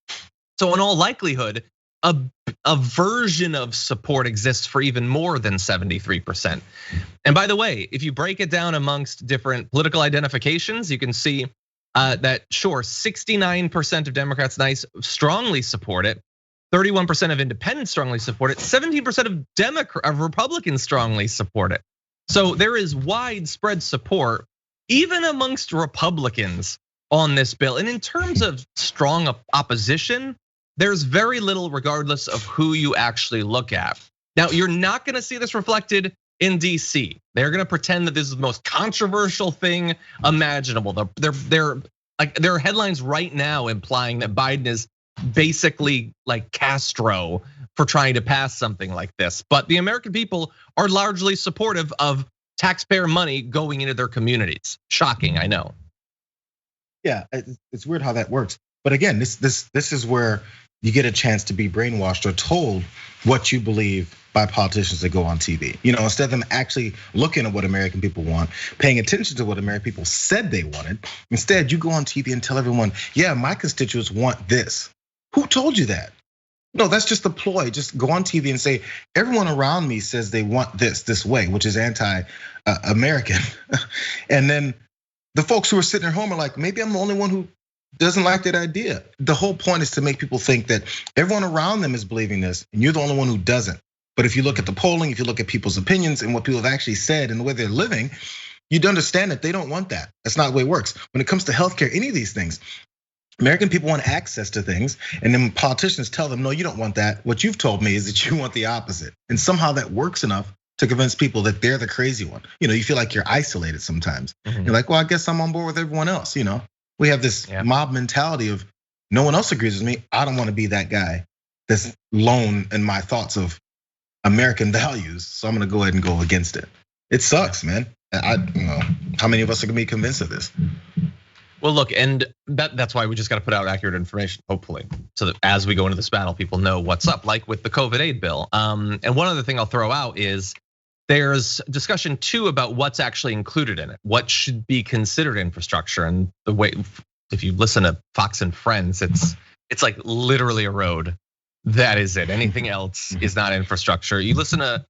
So in all likelihood, a version of support exists for even more than 73%. And by the way, if you break it down amongst different political identifications, you can see that sure, 69% of Democrats strongly support it, 31% of independents strongly support it, 17% of Republicans strongly support it. So there is widespread support even amongst Republicans on this bill. And in terms of strong opposition, there's very little regardless of who you actually look at. Now, you're not gonna see this reflected in DC. They're gonna pretend that this is the most controversial thing imaginable. There are headlines right now implying that Biden is basically like Castro for trying to pass something like this. But the American people are largely supportive of taxpayer money going into their communities. Shocking, I know. Yeah, it's weird how that works. But again, this is where you get a chance to be brainwashed or told what you believe by politicians that go on TV. Instead of them actually looking at what American people want, paying attention to what American people said they wanted, instead you go on TV and tell everyone, yeah, my constituents want this. Who told you that? No, that's just a ploy. Just go on TV and say, everyone around me says they want this way, which is anti-American. And then the folks who are sitting at home are like, maybe I'm the only one who doesn't like that idea. The whole point is to make people think that everyone around them is believing this and you're the only one who doesn't. But if you look at the polling, if you look at people's opinions and what people have actually said and the way they're living, you'd understand that they don't want that. That's not the way it works. When it comes to healthcare, any of these things, American people want access to things, and then politicians tell them, no, you don't want that. What you've told me is that you want the opposite. And somehow that works enough to convince people that they're the crazy one. You feel like you're isolated sometimes. You're like, well, I guess I'm on board with everyone else. We have this mob mentality of no one else agrees with me. I don't want to be that guy that's lone in my thoughts of American values. So I'm gonna go ahead and go against it. It sucks, man. How many of us are gonna be convinced of this? Well, look, and that's why we just got to put out accurate information, hopefully, so that as we go into this battle, people know what's up, like with the COVID aid bill. And one other thing I'll throw out is there's discussion too about what's actually included in it, what should be considered infrastructure, and the way, if you listen to Fox and Friends, it's like literally a road. That is it. Anything else is not infrastructure. You listen to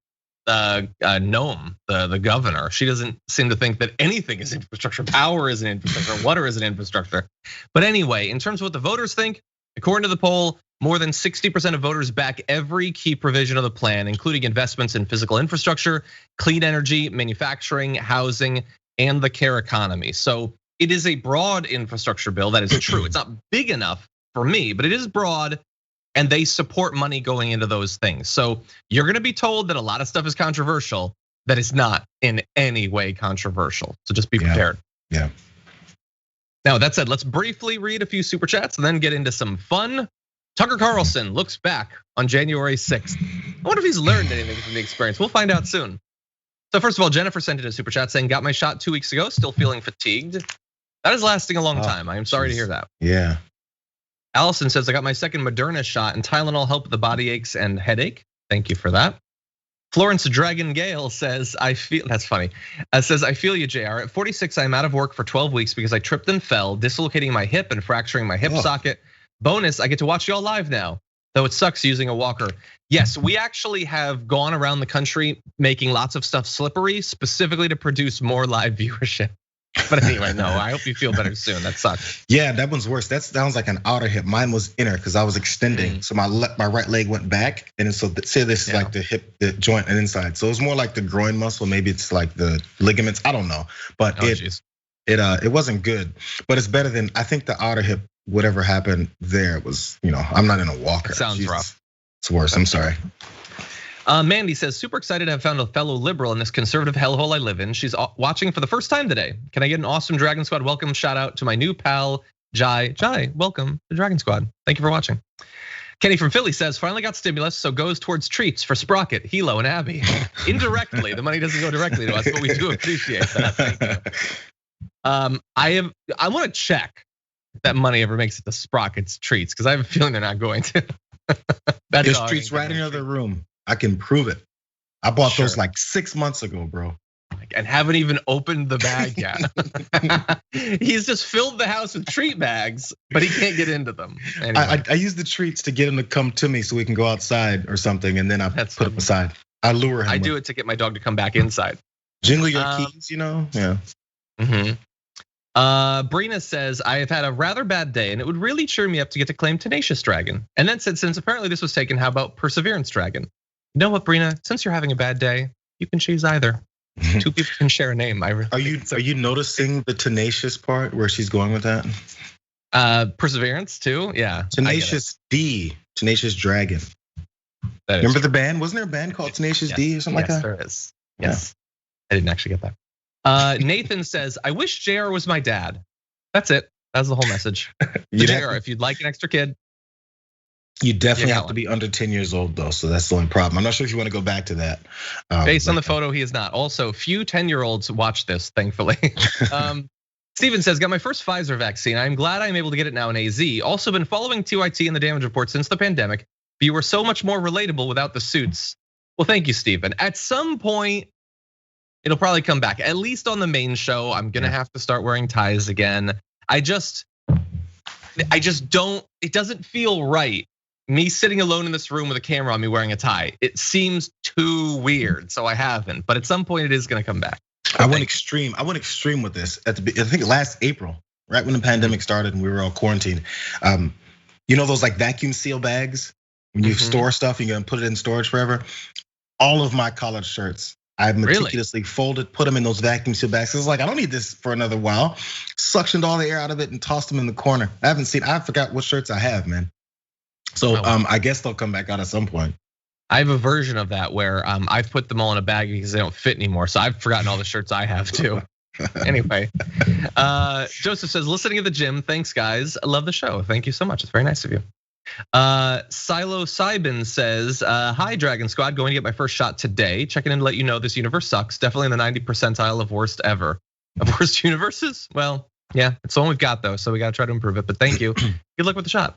Noem, the governor, she doesn't seem to think that anything is infrastructure. Power isn't infrastructure, water isn't infrastructure. But anyway, in terms of what the voters think, according to the poll, more than 60% of voters back every key provision of the plan, including investments in physical infrastructure, clean energy, manufacturing, housing, and the care economy. So it is a broad infrastructure bill, that is true. It's not big enough for me, but it is broad. And they support money going into those things. So you're gonna be told that a lot of stuff is controversial, that is not in any way controversial. So just be prepared. Yeah. Now that said, let's briefly read a few super chats and then get into some fun. Tucker Carlson looks back on January 6th. I wonder if he's learned anything from the experience. We'll find out soon. So first of all, Jennifer sent in a super chat saying, got my shot 2 weeks ago, still feeling fatigued. That is lasting a long time. I am sorry to hear that. Yeah. Allison says, I got my second Moderna shot and Tylenol helped with the body aches and headache. Thank you for that. Florence Dragon Gale says, that's funny. Says, I feel you, Jayar. At 46, I'm out of work for 12 weeks because I tripped and fell, dislocating my hip and fracturing my hip socket. Bonus, I get to watch y'all live now, though it sucks using a walker. Yes, we actually have gone around the country making lots of stuff slippery, specifically to produce more live viewership. But anyway, no, I hope you feel better soon. That sucks. Yeah, that one's worse. That sounds like an outer hip. Mine was inner because I was extending. So my right leg went back. And so say this is like the hip, the joint and inside. So it's more like the groin muscle. Maybe it's like the ligaments. I don't know. But it wasn't good. But it's better than, I think the outer hip, whatever happened there was, I'm not in a walker. Sounds rough. It's worse, I'm sorry. Mandy says, super excited to have found a fellow liberal in this conservative hellhole I live in. She's watching for the first time today. Can I get an awesome Dragon Squad welcome shout out to my new pal, Jai? Jai, welcome to Dragon Squad. Thank you for watching. Kenny from Philly says, finally got stimulus, so goes towards treats for Sprocket, Hilo, and Abby. Indirectly, the money doesn't go directly to us, but we do appreciate that. Thank you. I want to check if that money ever makes it to Sprocket's treats, because I have a feeling they're not going to. There's treats right in the other room. I can prove it. I bought those like 6 months ago, bro. And haven't even opened the bag yet. He's just filled the house with treat bags, but he can't get into them. Anyway. I use the treats to get him to come to me so we can go outside or something, and then I put him aside. I lure him. I do it to get my dog to come back inside. Jingle your keys, Yeah. Brina says, I have had a rather bad day and it would really cheer me up to get to claim Tenacious Dragon. And then said, since apparently this was taken, how about Perseverance Dragon? You know what, Brina? Since you're having a bad day, you can choose either. Two people can share a name. Are you noticing the tenacious part where she's going with that? Perseverance too, yeah. Tenacious D, Tenacious Dragon. Remember the band? Wasn't there a band called Tenacious D or something like that? Yes, there is. Yes, I didn't actually get that. Nathan says, I wish Jayar was my dad. That's it. That's the whole message. Jayar, if you'd like an extra kid. You definitely have to be under 10 years old though, so that's the only problem. I'm not sure if you want to go back to that. Based on the photo, he is not. Also, few 10-year-olds watch this, thankfully. Steven says, got my first Pfizer vaccine. I'm glad I'm able to get it now in AZ. Also been following TYT and the damage report since the pandemic. But you were so much more relatable without the suits. Well, thank you, Steven. At some point, it'll probably come back. At least on the main show, I'm gonna have to start wearing ties again. I just don't, it doesn't feel right. Me sitting alone in this room with a camera on me wearing a tie. It seems too weird, so I haven't. But at some point, it is gonna come back. I went extreme with this I think last April, right when the pandemic started and we were all quarantined. You know those like vacuum seal bags when you store stuff and you're gonna put it in storage forever. All of my collared shirts, I've meticulously folded, put them in those vacuum seal bags. So it's like I don't need this for another while. Suctioned all the air out of it and tossed them in the corner. I forgot what shirts I have, man. So I guess they'll come back out at some point. I have a version of that where I've put them all in a bag because they don't fit anymore. So I've forgotten all the shirts I have too. Anyway, Joseph says, listening at the gym, thanks guys. I love the show. Thank you so much. It's very nice of you. Silo Sybin says, hi Dragon Squad, going to get my first shot today. Checking in to let you know this universe sucks. Definitely in the 90th percentile of worst ever. Of worst universes? Well, Yeah, it's the one we've got though, so we gotta try to improve it. But thank you. Good luck with the shot.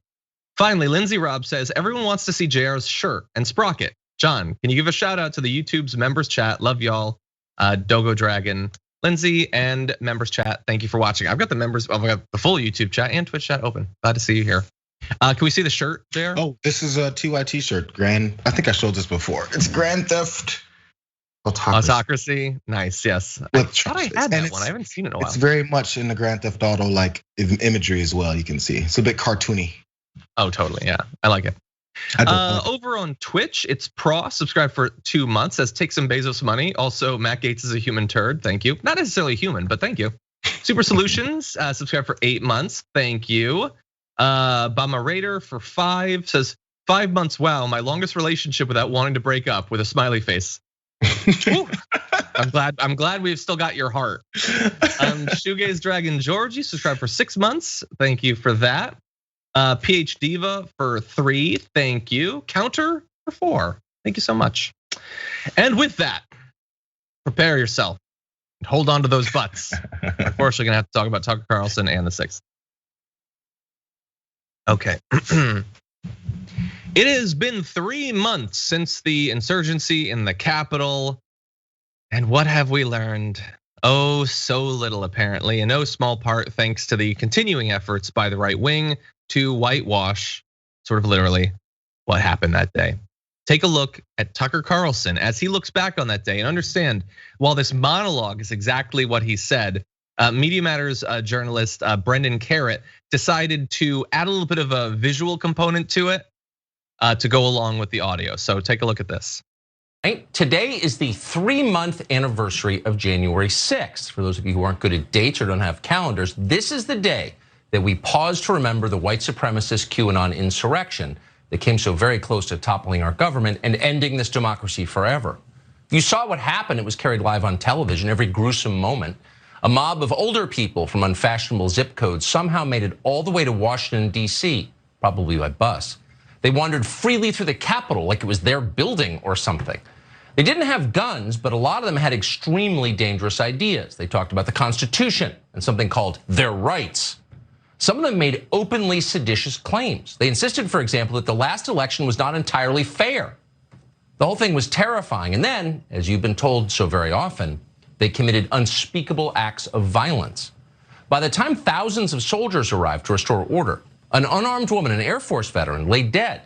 Finally, Lindsay Robb says, everyone wants to see Jayar's shirt and sprocket. John, can you give a shout out to the YouTube's members chat? Love y'all, Dogo Dragon, Lindsay, and members chat. Thank you for watching. I've got the members, I've got the full YouTube chat and Twitch chat open. Glad to see you here. Can we see the shirt there? Oh, this is a TYT shirt. I think I showed this before. It's Grand Theft Autocracy. Nice, yes. I thought I had that one. I haven't seen it in a while. It's very much in the Grand Theft Auto like imagery as well. You can see it's a bit cartoony. Oh, totally. Yeah, I like it. Over on Twitch, it's Pro, subscribe for 2 months, says take some Bezos money. Also, Matt Gaetz is a human turd. Thank you. Not necessarily human, but thank you. Super Solutions, subscribe for 8 months. Thank you. Bama Raider for 5 says 5 months. Wow, my longest relationship without wanting to break up, with a smiley face. I'm glad we've still got your heart. Shoegaze Dragon Georgie, subscribe for 6 months. Thank you for that. PH Diva for 3, thank you. Counter for 4, thank you so much. And with that, prepare yourself. Hold on to those butts. Unfortunately, gonna have to talk about Tucker Carlson and the 6th. Okay. It has been 3 months since the insurgency in the Capitol. And what have we learned? Oh, so little apparently, in no small part thanks to the continuing efforts by the right wing to whitewash, sort of literally, what happened that day. Take a look at Tucker Carlson as he looks back on that day and understand, while this monologue is exactly what he said, Media Matters journalist Brendan Carrott decided to add a little bit of a visual component to it to go along with the audio. So take a look at this. Today is the 3-month anniversary of January 6th. For those of you who aren't good at dates or don't have calendars, this is the day that we pause to remember the white supremacist QAnon insurrection that came so very close to toppling our government and ending this democracy forever. You saw what happened. It was carried live on television, every gruesome moment. A mob of older people from unfashionable zip codes somehow made it all the way to Washington, D.C., probably by bus. They wandered freely through the Capitol like it was their building or something. They didn't have guns, but a lot of them had extremely dangerous ideas. They talked about the Constitution and something called their rights. Some of them made openly seditious claims. They insisted, for example, that the last election was not entirely fair. The whole thing was terrifying. And then, as you've been told so very often, they committed unspeakable acts of violence. By the time thousands of soldiers arrived to restore order, an unarmed woman, an Air Force veteran, lay dead.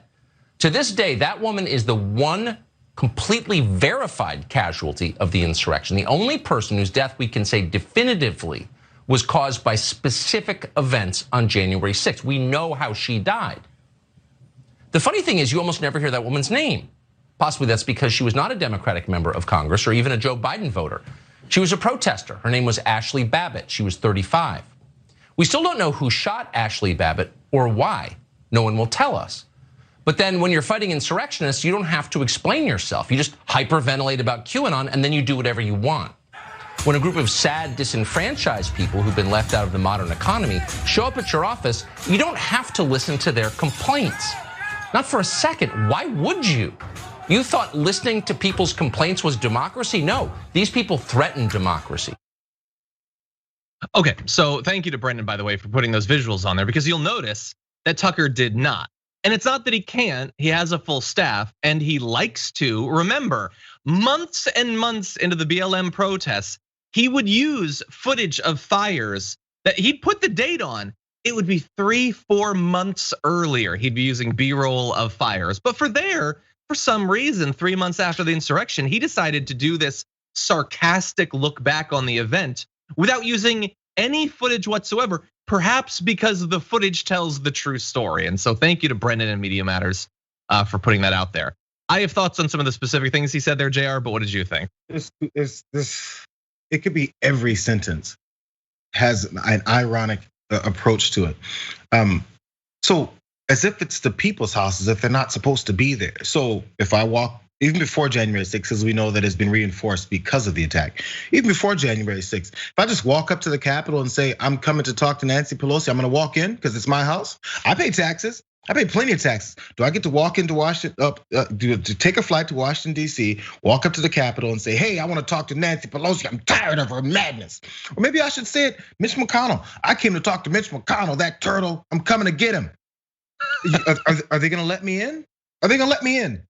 To this day, that woman is the one completely verified casualty of the insurrection, the only person whose death we can say definitively was caused by specific events on January 6th. We know how she died. The funny thing is you almost never hear that woman's name. Possibly that's because she was not a Democratic member of Congress or even a Joe Biden voter. She was a protester. Her name was Ashley Babbitt. She was 35. We still don't know who shot Ashley Babbitt or why. No one will tell us. But then when you're fighting insurrectionists, you don't have to explain yourself. You just hyperventilate about QAnon and then you do whatever you want. When a group of sad, disenfranchised people who've been left out of the modern economy show up at your office, you don't have to listen to their complaints. Not for a second. Why would you? You thought listening to people's complaints was democracy? No, these people threaten democracy. Okay, so thank you to Brendan, by the way, for putting those visuals on there, because you'll notice that Tucker did not. And it's not that he can't, he has a full staff and he likes to. Remember, months and months into the BLM protests, he would use footage of fires that he'd put the date on. It would be 3-4 months earlier. He'd be using B-roll of fires. But for some reason, 3 months after the insurrection, he decided to do this sarcastic look back on the event without using any footage whatsoever, perhaps because the footage tells the true story. And so thank you to Brendan and Media Matters for putting that out there. I have thoughts on some of the specific things he said there, Jayar, but what did you think? It could be every sentence has an ironic approach to it. So as if it's the people's house, as if they're not supposed to be there. So if I walk, even before January 6th, as we know that has been reinforced because of the attack. Even before January 6th, if I just walk up to the Capitol and say, I'm coming to talk to Nancy Pelosi, I'm gonna walk in because it's my house. I pay taxes. I pay plenty of taxes. Do I get to walk into Washington, to take a flight to Washington, D.C., walk up to the Capitol and say, hey, I want to talk to Nancy Pelosi. I'm tired of her madness. Or maybe I should say it, Mitch McConnell. I came to talk to Mitch McConnell, that turtle. I'm coming to get him. Are they gonna let me in? Are they gonna let me in?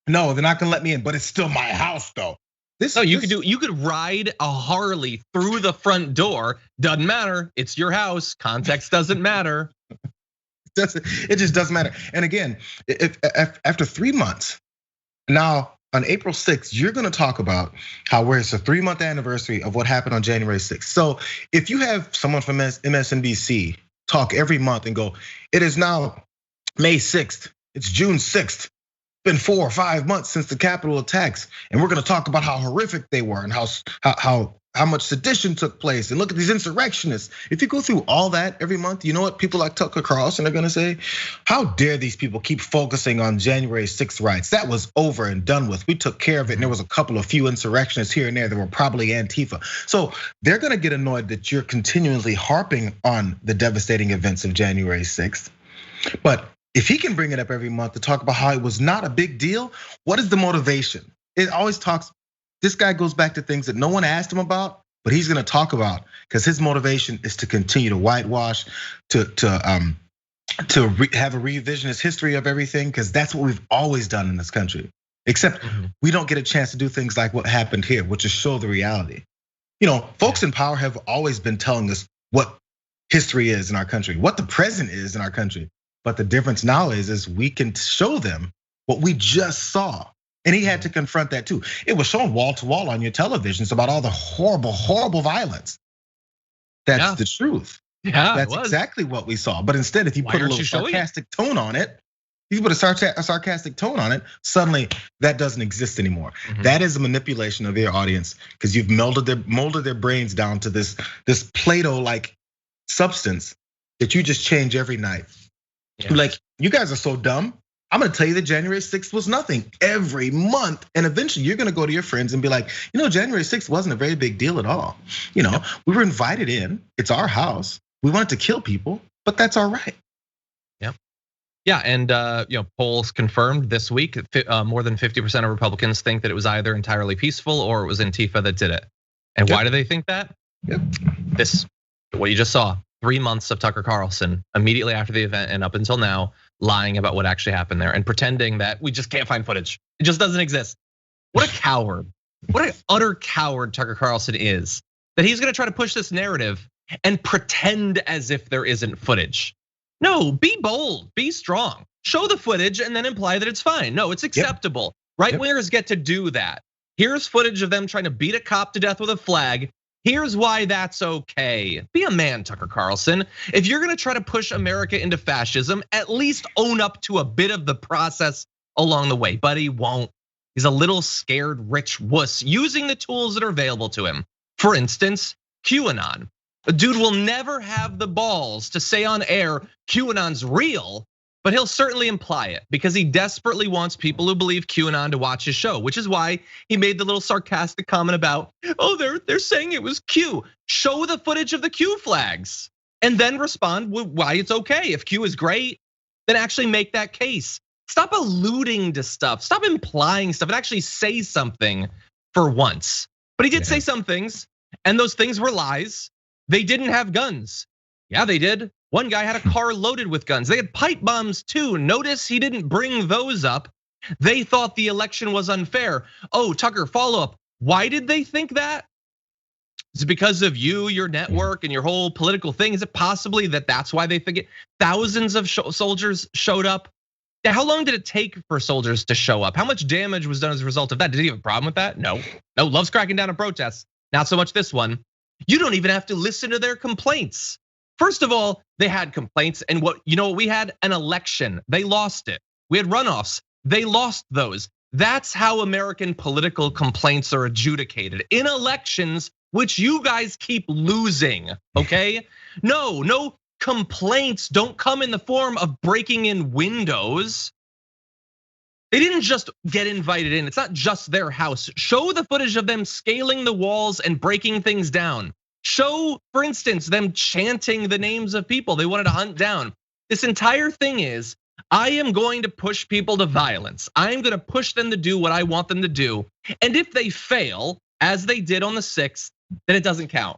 No, they're not gonna let me in, but it's still my house though. You could ride a Harley through the front door. Doesn't matter. It's your house. Context doesn't matter. It just doesn't matter. And again, if after 3 months, now on April 6th, you're gonna talk about how it's a 3-month anniversary of what happened on January 6th. So if you have someone from MSNBC talk every month and go, it is now May 6th, it's June 6th. Been 4 or 5 months since the Capitol attacks, and we're gonna talk about how horrific they were and how much sedition took place. And look at these insurrectionists. If you go through all that every month, you know what people like Tucker Carlson are gonna say? How dare these people keep focusing on January 6th riots? That was over and done with. We took care of it, and there was a few insurrectionists here and there that were probably Antifa. So they're gonna get annoyed that you're continually harping on the devastating events of January 6th. But if he can bring it up every month to talk about how it was not a big deal, what is the motivation? It always talks, this guy goes back to things that no one asked him about, but he's gonna talk about, because his motivation is to continue to whitewash, to have a revisionist history of everything, because that's what we've always done in this country. Except we don't get a chance to do things like what happened here, which is show the reality. Folks in power have always been telling us what history is in our country, what the present is in our country. But the difference now is we can show them what we just saw. And he had to confront that too. It was shown wall to wall on your televisions about all the horrible, horrible violence. That's the truth. Yeah, that's exactly what we saw. But instead, if you put a little sarcastic tone on it, suddenly that doesn't exist anymore. That is a manipulation of your audience, because you've molded their brains down to this Play-Doh-like substance that you just change every night. Yeah. Like, you guys are so dumb. I'm gonna tell you that January 6th was nothing every month. And eventually you're gonna go to your friends and be like, January 6th wasn't a very big deal at all. We were invited in, it's our house. We wanted to kill people, but that's all right. Yeah, and polls confirmed this week, more than 50% of Republicans think that it was either entirely peaceful or it was Antifa that did it. And why do they think that? What you just saw. 3 months of Tucker Carlson immediately after the event and up until now, lying about what actually happened there and pretending that we just can't find footage. It just doesn't exist. What a coward. What an utter coward Tucker Carlson is, that he's gonna try to push this narrative and pretend as if there isn't footage. No, be bold, be strong. Show the footage and then imply that it's fine. No, it's acceptable. Right wingers get to do that. Here's footage of them trying to beat a cop to death with a flag. Here's why that's okay. Be a man, Tucker Carlson. If you're gonna try to push America into fascism, at least own up to a bit of the process along the way. But he won't. He's a little scared rich wuss using the tools that are available to him. For instance, QAnon. A dude will never have the balls to say on air QAnon's real, but he'll certainly imply it because he desperately wants people who believe QAnon to watch his show, which is why he made the little sarcastic comment about, they're saying it was Q. Show the footage of the Q flags and then respond with why it's okay. If Q is great, then actually make that case. Stop alluding to stuff, stop implying stuff, and actually say something for once. But he did say some things, and those things were lies. They didn't have guns. Yeah, they did. One guy had a car loaded with guns. They had pipe bombs too. Notice he didn't bring those up. They thought the election was unfair. Tucker, follow up. Why did they think that? Is it because of you, your network, and your whole political thing? Is it possibly that that's why they think it? Thousands of soldiers showed up. How long did it take for soldiers to show up? How much damage was done as a result of that? Did he have a problem with that? No, loves cracking down on protests. Not so much this one. You don't even have to listen to their complaints. First of all, they had complaints, and what we had? An election. They lost it. We had runoffs. They lost those. That's how American political complaints are adjudicated in elections, which you guys keep losing, okay? No complaints don't come in the form of breaking in windows. They didn't just get invited in. It's not just their house. Show the footage of them scaling the walls and breaking things down. Show, for instance, them chanting the names of people they wanted to hunt down. This entire thing is, I am going to push people to violence. I'm going to push them to do what I want them to do. And if they fail, as they did on the 6th, then it doesn't count.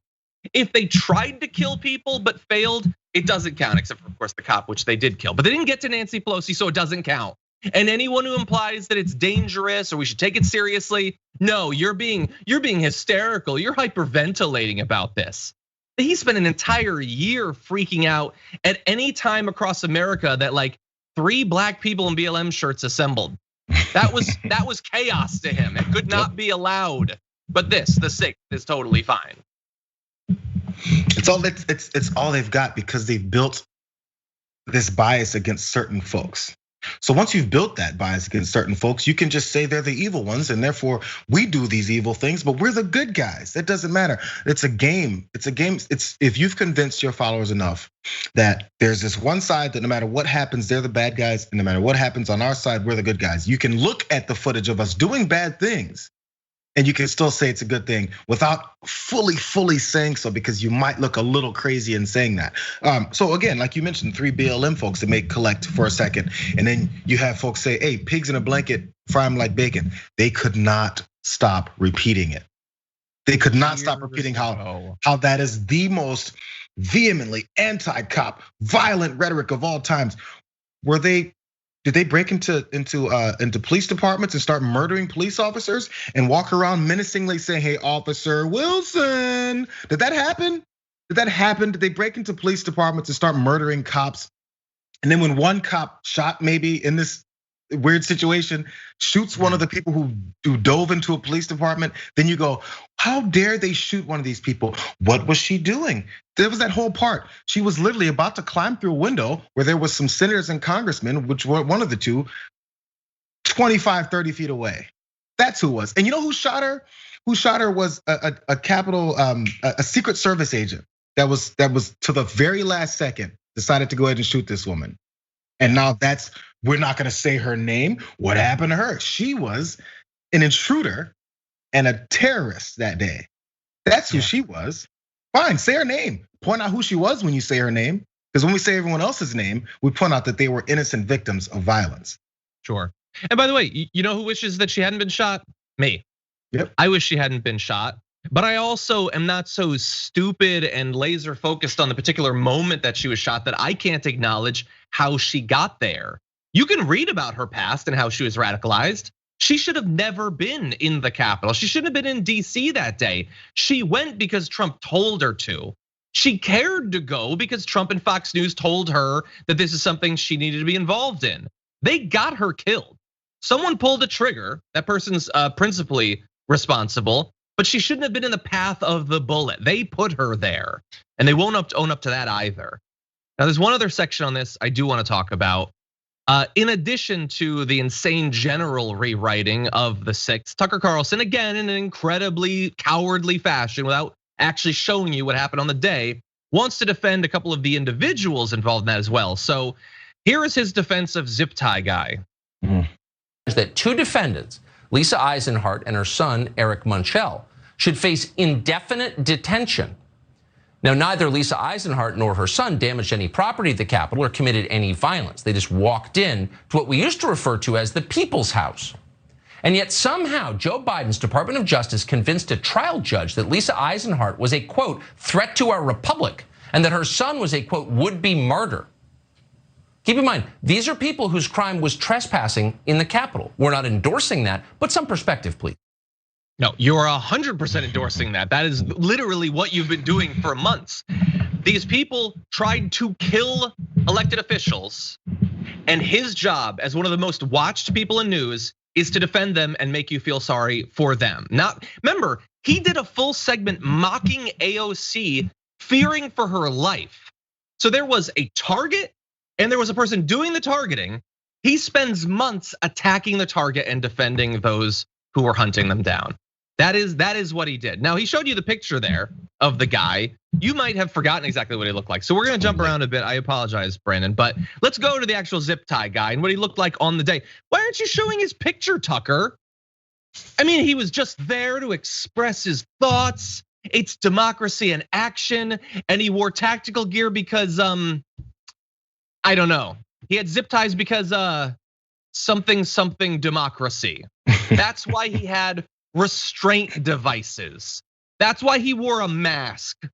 If they tried to kill people but failed, it doesn't count, except for, of course, the cop, which they did kill. But they didn't get to Nancy Pelosi, so it doesn't count. And anyone who implies that it's dangerous or we should take it seriously, no, you're being hysterical. You're hyperventilating about this. He spent an entire year freaking out at any time across America that like 3 black people in BLM shirts assembled. That was chaos to him. It could not be allowed. But this, the 6th, is totally fine. It's all they've got because they've built this bias against certain folks. So once you've built that bias against certain folks, you can just say they're the evil ones, and therefore we do these evil things, but we're the good guys. It doesn't matter. It's a game. It's a game. It's if you've convinced your followers enough that there's this one side that no matter what happens, they're the bad guys, and no matter what happens on our side, we're the good guys. You can look at the footage of us doing bad things, and you can still say it's a good thing without fully saying so, because you might look a little crazy in saying that. So again, like you mentioned, 3 BLM folks that may collect for a second, and then you have folks say, hey, pigs in a blanket, fry them like bacon. They could not stop repeating it. They could not stop repeating how that is the most vehemently anti-cop, violent rhetoric of all times. Did they break into police departments and start murdering police officers and walk around menacingly saying, "Hey, Officer Wilson"? Did that happen? Did they break into police departments and start murdering cops? And then when one cop shot, maybe in this weird situation, shoots one of the people who dove into a police department, then you go, how dare they shoot one of these people? What was she doing? There was that whole part. She was literally about to climb through a window where there was some senators and congressmen, which were one of the two, 25, 30 feet away. That's who it was. And you know who shot her? Who shot her was a Secret Service agent that was to the very last second decided to go ahead and shoot this woman. And now we're not gonna say her name. What happened to her? She was an intruder and a terrorist that day. That's who she was. Fine, say her name. Point out who she was when you say her name. Because when we say everyone else's name, we point out that they were innocent victims of violence. Sure. And by the way, you know who wishes that she hadn't been shot? Me. Yep. I wish she hadn't been shot. But I also am not so stupid and laser focused on the particular moment that she was shot that I can't acknowledge how she got there. You can read about her past and how she was radicalized. She should have never been in the Capitol. She shouldn't have been in DC that day. She went because Trump told her to. She cared to go because Trump and Fox News told her that this is something she needed to be involved in. They got her killed. Someone pulled the trigger. That person's principally responsible, but she shouldn't have been in the path of the bullet. They put her there, and they won't own up to that either. Now, there's one other section on this I do want to talk about. In addition to the insane general rewriting of the 6th, Tucker Carlson, again in an incredibly cowardly fashion, without actually showing you what happened on the day, wants to defend a couple of the individuals involved in that as well. So here is his defense of Zip Tie Guy. That 2 defendants, Lisa Eisenhart and her son, Eric Munchell, should face indefinite detention. Now, neither Lisa Eisenhart nor her son damaged any property at the Capitol or committed any violence. They just walked in to what we used to refer to as the People's House. And yet somehow Joe Biden's Department of Justice convinced a trial judge that Lisa Eisenhart was a, quote, threat to our republic, and that her son was a, quote, would-be martyr. Keep in mind, these are people whose crime was trespassing in the Capitol. We're not endorsing that, but some perspective, please. No, you're 100% endorsing that. That is literally what you've been doing for months. These people tried to kill elected officials, and his job as one of the most watched people in news is to defend them and make you feel sorry for them. Now, remember, he did a full segment mocking AOC, fearing for her life. So there was a target and there was a person doing the targeting. He spends months attacking the target and defending those who were hunting them down. That is what he did. Now, he showed you the picture there of the guy. You might have forgotten exactly what he looked like. So we're gonna jump around a bit. I apologize, Brandon, but let's go to the actual zip tie guy and what he looked like on the day. Why aren't you showing his picture, Tucker? I mean, he was just there to express his thoughts. It's democracy in action, and he wore tactical gear because I don't know. He had zip ties because something democracy. That's why he had restraint devices. That's why he wore a mask,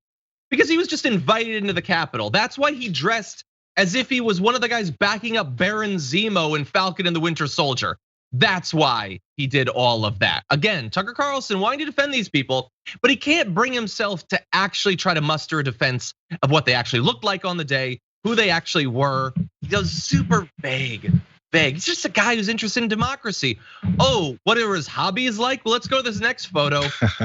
because he was just invited into the Capitol. That's why he dressed as if he was one of the guys backing up Baron Zemo in Falcon and the Winter Soldier. That's why he did all of that. Again, Tucker Carlson wanting to defend these people, but he can't bring himself to actually try to muster a defense of what they actually looked like on the day, who they actually were. He goes super vague. He's just a guy who's interested in democracy. Oh, what are his hobbies like? Well, let's go to this next photo.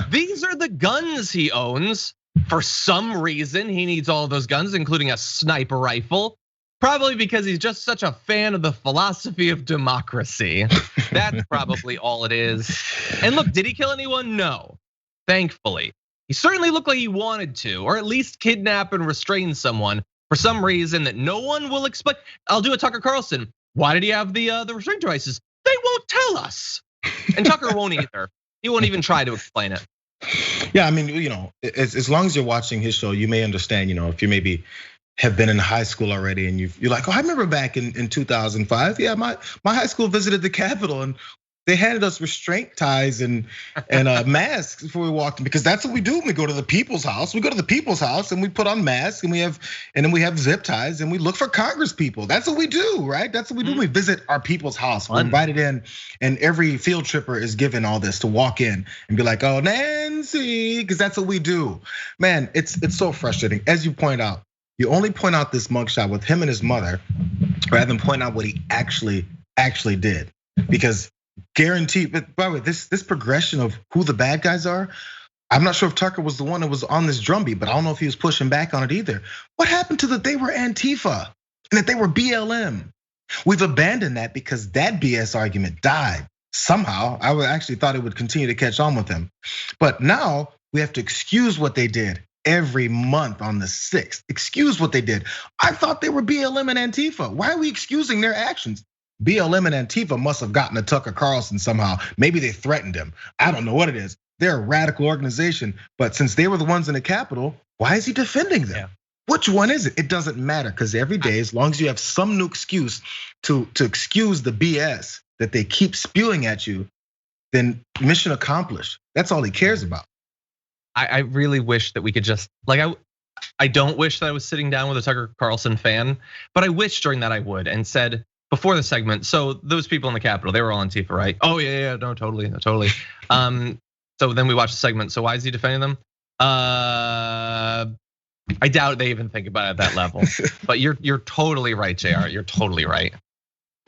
These are the guns he owns. For some reason, he needs all of those guns, including a sniper rifle. Probably because he's just such a fan of the philosophy of democracy. That's probably all it is. And look, did he kill anyone? No, thankfully. He certainly looked like he wanted to, or at least kidnap and restrain someone for some reason that no one will explain. I'll do a Tucker Carlson. Why did he have the restraint devices? They won't tell us. And Tucker won't either. He won't even try to explain it. Yeah, I mean, as long as you're watching his show, you may understand, if you maybe have been in high school already and you're like, oh, I remember back in 2005, yeah, my high school visited the Capitol and they handed us restraint ties and masks before we walked in, because that's what we do when we go to the people's house. We go to the people's house and we put on masks and then we have zip ties and we look for Congress people. That's what we do, right? That's what we do. We visit our people's house. We're invited in, and every field tripper is given all this to walk in and be like, oh, Nancy, because that's what we do. Man, it's so frustrating. As you point out, you only point out this mugshot with him and his mother, rather than point out what he actually did. Because guaranteed, but by the way, this progression of who the bad guys are, I'm not sure if Tucker was the one that was on this drumbeat, but I don't know if he was pushing back on it either. What happened to that they were Antifa and that they were BLM? We've abandoned that because that BS argument died. Somehow, I actually thought it would continue to catch on with him. But now we have to excuse what they did every month on the 6th. Excuse what they did. I thought they were BLM and Antifa. Why are we excusing their actions? BLM and Antifa must have gotten to Tucker Carlson somehow. Maybe they threatened him. I don't know what it is. They're a radical organization, but since they were the ones in the Capitol, why is he defending them? Yeah. Which one is it? It doesn't matter, because every day, as long as you have some new excuse to excuse the BS that they keep spewing at you, then mission accomplished. That's all he cares about. I really wish that we could just, I don't wish that I was sitting down with a Tucker Carlson fan, but I wish during that I would, and said before the segment, so those people in the Capitol, they were all Antifa, right? Oh yeah, no, totally. So then we watched the segment. So why is he defending them? I doubt they even think about it at that level. But you're totally right, Jayar. You're totally right.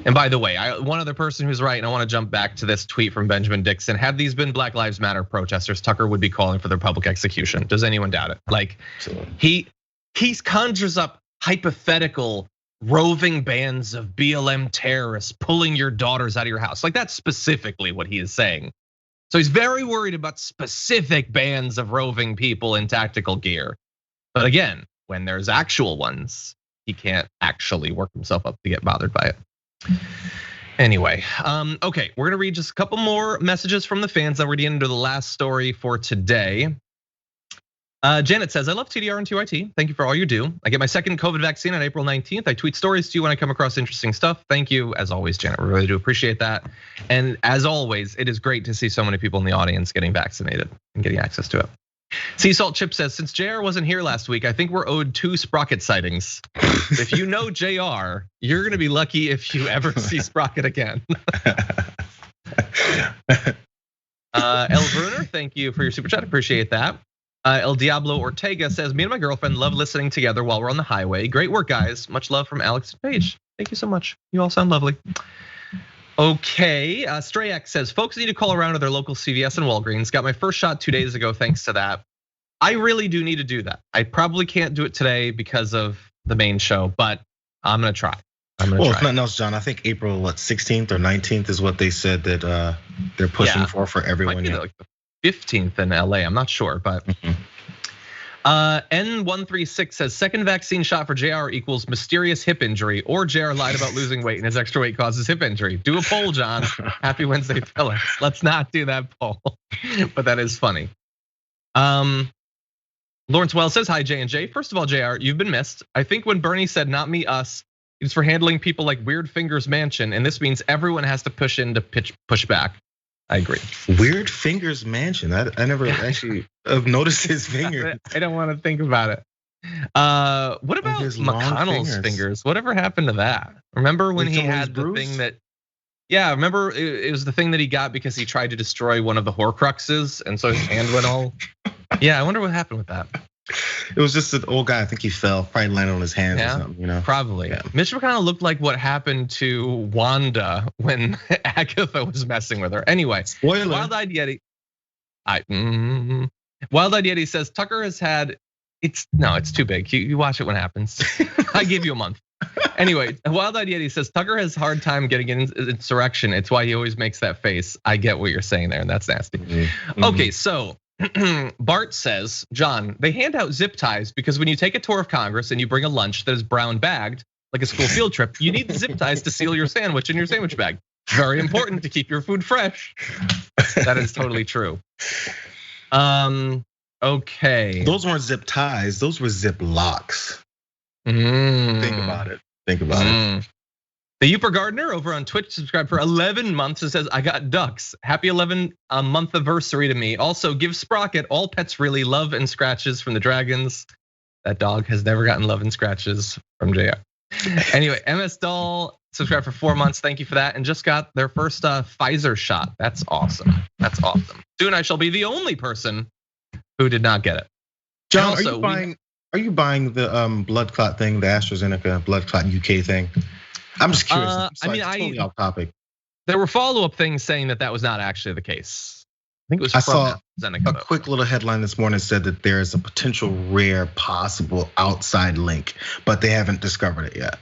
And by the way, one other person who's right, and I want to jump back to this tweet from Benjamin Dixon. Had these been Black Lives Matter protesters, Tucker would be calling for their public execution. Does anyone doubt it? Like, he conjures up hypothetical roving bands of BLM terrorists pulling your daughters out of your house. Like, that's specifically what he is saying. So he's very worried about specific bands of roving people in tactical gear. But again, when there's actual ones, he can't actually work himself up to get bothered by it. Anyway, okay, we're gonna read just a couple more messages from the fans. Then we're getting into the last story for today. Janet says, I love TDR and TYT. Thank you for all you do. I get my second COVID vaccine on April 19th. I tweet stories to you when I come across interesting stuff. Thank you, as always, Janet. We really do appreciate that. And as always, it is great to see so many people in the audience getting vaccinated and getting access to it. Sea Salt Chip says, since Jayar wasn't here last week, I think we're owed 2 Sprocket sightings. If you know Jayar, you're gonna be lucky if you ever see Sprocket again. El Bruner, thank you for your super chat, appreciate that. El Diablo Ortega says, me and my girlfriend love listening together while we're on the highway. Great work, guys. Much love from Alex and Paige. Thank you so much. You all sound lovely. Okay, Strayak says, folks need to call around to their local CVS and Walgreens. Got my first shot 2 days ago, thanks to that. I really do need to do that. I probably can't do it today because of the main show, but I'm gonna try. Well, if nothing else, John, I think April 16th or 19th is what they said that they're pushing for everyone. Might be like the 15th in LA, I'm not sure, but. N136 says, second vaccine shot for Jayar equals mysterious hip injury, or Jayar lied about losing weight and his extra weight causes hip injury. Do a poll, John. Happy Wednesday, fellas. Let's not do that poll, but that is funny. Lawrence Wells says, hi, J&J. First of all, Jayar, you've been missed. I think when Bernie said, not me, us, It's for handling people like Weird Fingers Manchin, and this means everyone has to push in to push back. I agree. Weird Fingers Manchin. I never actually have noticed his finger. I don't want to think about it. What about McConnell's fingers? Whatever happened to that? Remember when he had the thing that? Yeah, remember it was the thing that he got because he tried to destroy one of the Horcruxes, and so his hand went all. Yeah, I wonder what happened with that. It was just an old guy. I think he fell, probably landed on his hands or something. You know, probably. Yeah. Mitch McConnell looked like what happened to Wanda when Agatha was messing with her. Anyway, spoiler. Wild-Eyed Yeti. Wild-Eyed Yeti says Tucker has had. It's too big. You watch it when it happens. I give you a month. Anyway, Wild-Eyed Yeti says Tucker has a hard time getting in insurrection. It's why he always makes that face. I get what you're saying there, and that's nasty. Mm-hmm. Okay, so Bart says, John, they hand out zip ties because when you take a tour of Congress and you bring a lunch that is brown bagged, like a school field trip, you need the zip ties to seal your sandwich in your sandwich bag. Very important to keep your food fresh. That is totally true. Okay. Those weren't zip ties, those were zip locks. Think about it. The Uper Gardener over on Twitch subscribed for 11 months and says, I got ducks. Happy 11 month anniversary to me. Also, give Sprocket all pets really love and scratches from the dragons. That dog has never gotten love and scratches from Jayar. Anyway, MS Doll subscribed for 4 months. Thank you for that. And just got their first Pfizer shot. That's awesome. That's awesome. Soon I shall be the only person who did not get it. John, also, are you buying the blood clot thing, the AstraZeneca blood clot UK thing? I'm just curious. Totally off topic. There were follow-up things saying that was not actually the case. I think it was. I saw a quick little headline this morning said that there is a potential rare possible outside link, but they haven't discovered it yet.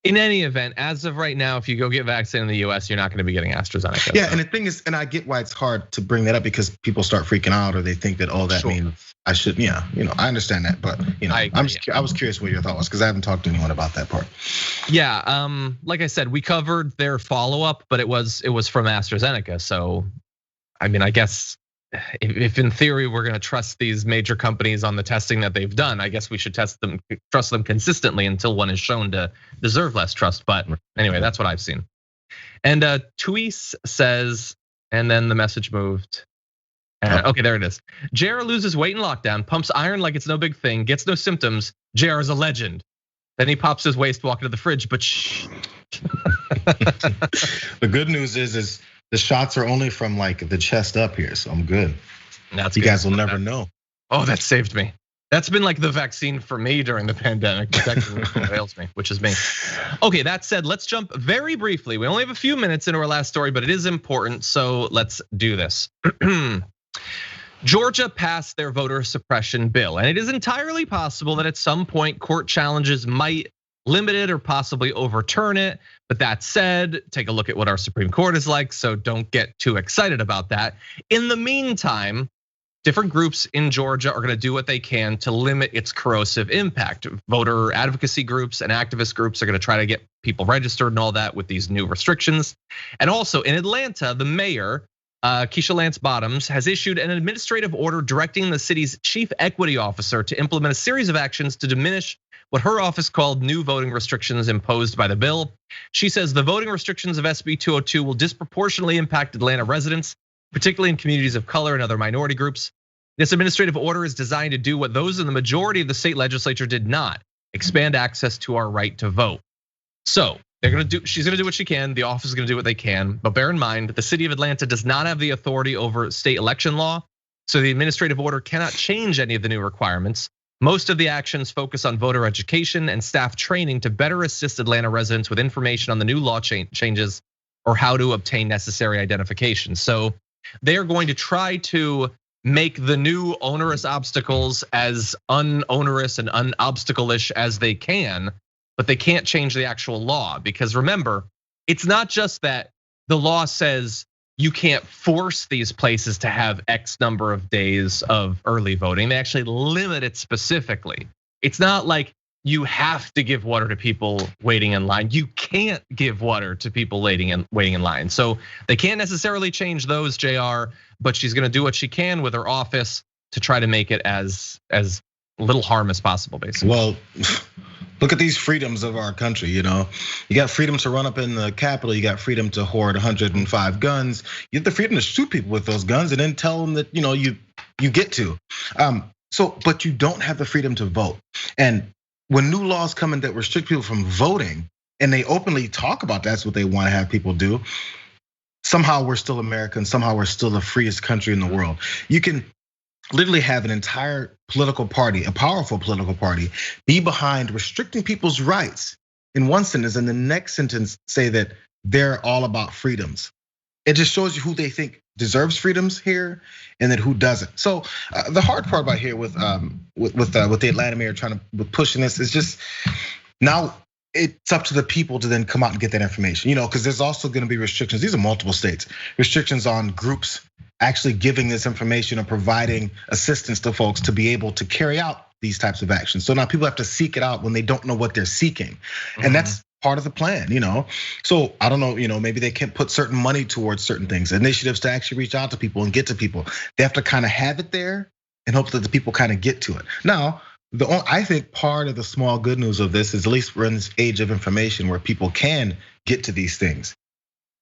In any event, as of right now, if you go get vaccinated in the US, you're not going to be getting AstraZeneca. Yeah, and the thing is, and I get why it's hard to bring that up because people start freaking out or they think that that means I should, I understand that, but I was curious what your thought was because I haven't talked to anyone about that part. Yeah, like I said, we covered their follow-up, but it was from AstraZeneca. So, I mean, I guess if in theory we're going to trust these major companies on the testing that they've done, I guess we should trust them consistently until one is shown to deserve less trust. But anyway, that's what I've seen. And Tweese says, and then the message moved. Okay, there it is. Jayar loses weight in lockdown, pumps iron like it's no big thing, gets no symptoms. Jayar is a legend. Then he pops his waist, walking to the fridge, but shh. The good news is the shots are only from like the chest up here, so I'm good. That's you guys will never know. Oh, that saved me. That's been like the vaccine for me during the pandemic. Protecting what ails me, which is me. Okay, that said, let's jump very briefly. We only have a few minutes into our last story, but it is important, so let's do this. Georgia passed their voter suppression bill, and it is entirely possible that at some point court challenges might limit it or possibly overturn it. But that said, take a look at what our Supreme Court is like, so don't get too excited about that. In the meantime, different groups in Georgia are gonna do what they can to limit its corrosive impact. Voter advocacy groups and activist groups are gonna try to get people registered and all that with these new restrictions. And also in Atlanta, the mayor, Keisha Lance Bottoms, has issued an administrative order directing the city's chief equity officer to implement a series of actions to diminish what her office called new voting restrictions imposed by the bill. She says the voting restrictions of SB 202 will disproportionately impact Atlanta residents, particularly in communities of color and other minority groups. This administrative order is designed to do what those in the majority of the state legislature did not: expand access to our right to vote. So she's gonna do what she can, the office is gonna do what they can, but bear in mind that the city of Atlanta does not have the authority over state election law, so the administrative order cannot change any of the new requirements. Most of the actions focus on voter education and staff training to better assist Atlanta residents with information on the new law changes or how to obtain necessary identification. So they are going to try to make the new onerous obstacles as unonerous and unobstacle-ish as they can, but they can't change the actual law. Because remember, it's not just that the law says you can't force these places to have X number of days of early voting. They actually limit it specifically. It's not like you have to give water to people waiting in line. You can't give water to people waiting in line. So they can't necessarily change those, Jayar, but she's gonna do what she can with her office to try to make it as little harm as possible, basically. Well, look at these freedoms of our country, you got freedom to run up in the Capitol, you got freedom to hoard 105 guns, you have the freedom to shoot people with those guns and then tell them that you get to. But you don't have the freedom to vote. And when new laws come in that restrict people from voting, and they openly talk about that's what they want to have people do, somehow we're still American, somehow we're still the freest country in the world. You can literally have an entire political party, a powerful political party, be behind restricting people's rights in one sentence, and the next sentence say that they're all about freedoms. It just shows you who they think deserves freedoms here, and then who doesn't. So the hard part about here with the Atlanta mayor trying to pushing this is just now it's up to the people to then come out and get that information, because there's also going to be restrictions. These are multiple states, restrictions on groups actually giving this information or providing assistance to folks to be able to carry out these types of actions. So now people have to seek it out when they don't know what they're seeking, and that's part of the plan, So I don't know, maybe they can put certain money towards certain things, initiatives to actually reach out to people and get to people. They have to kind of have it there and hope that the people kind of get to it. Now, I think part of the small good news of this is at least we're in this age of information where people can get to these things,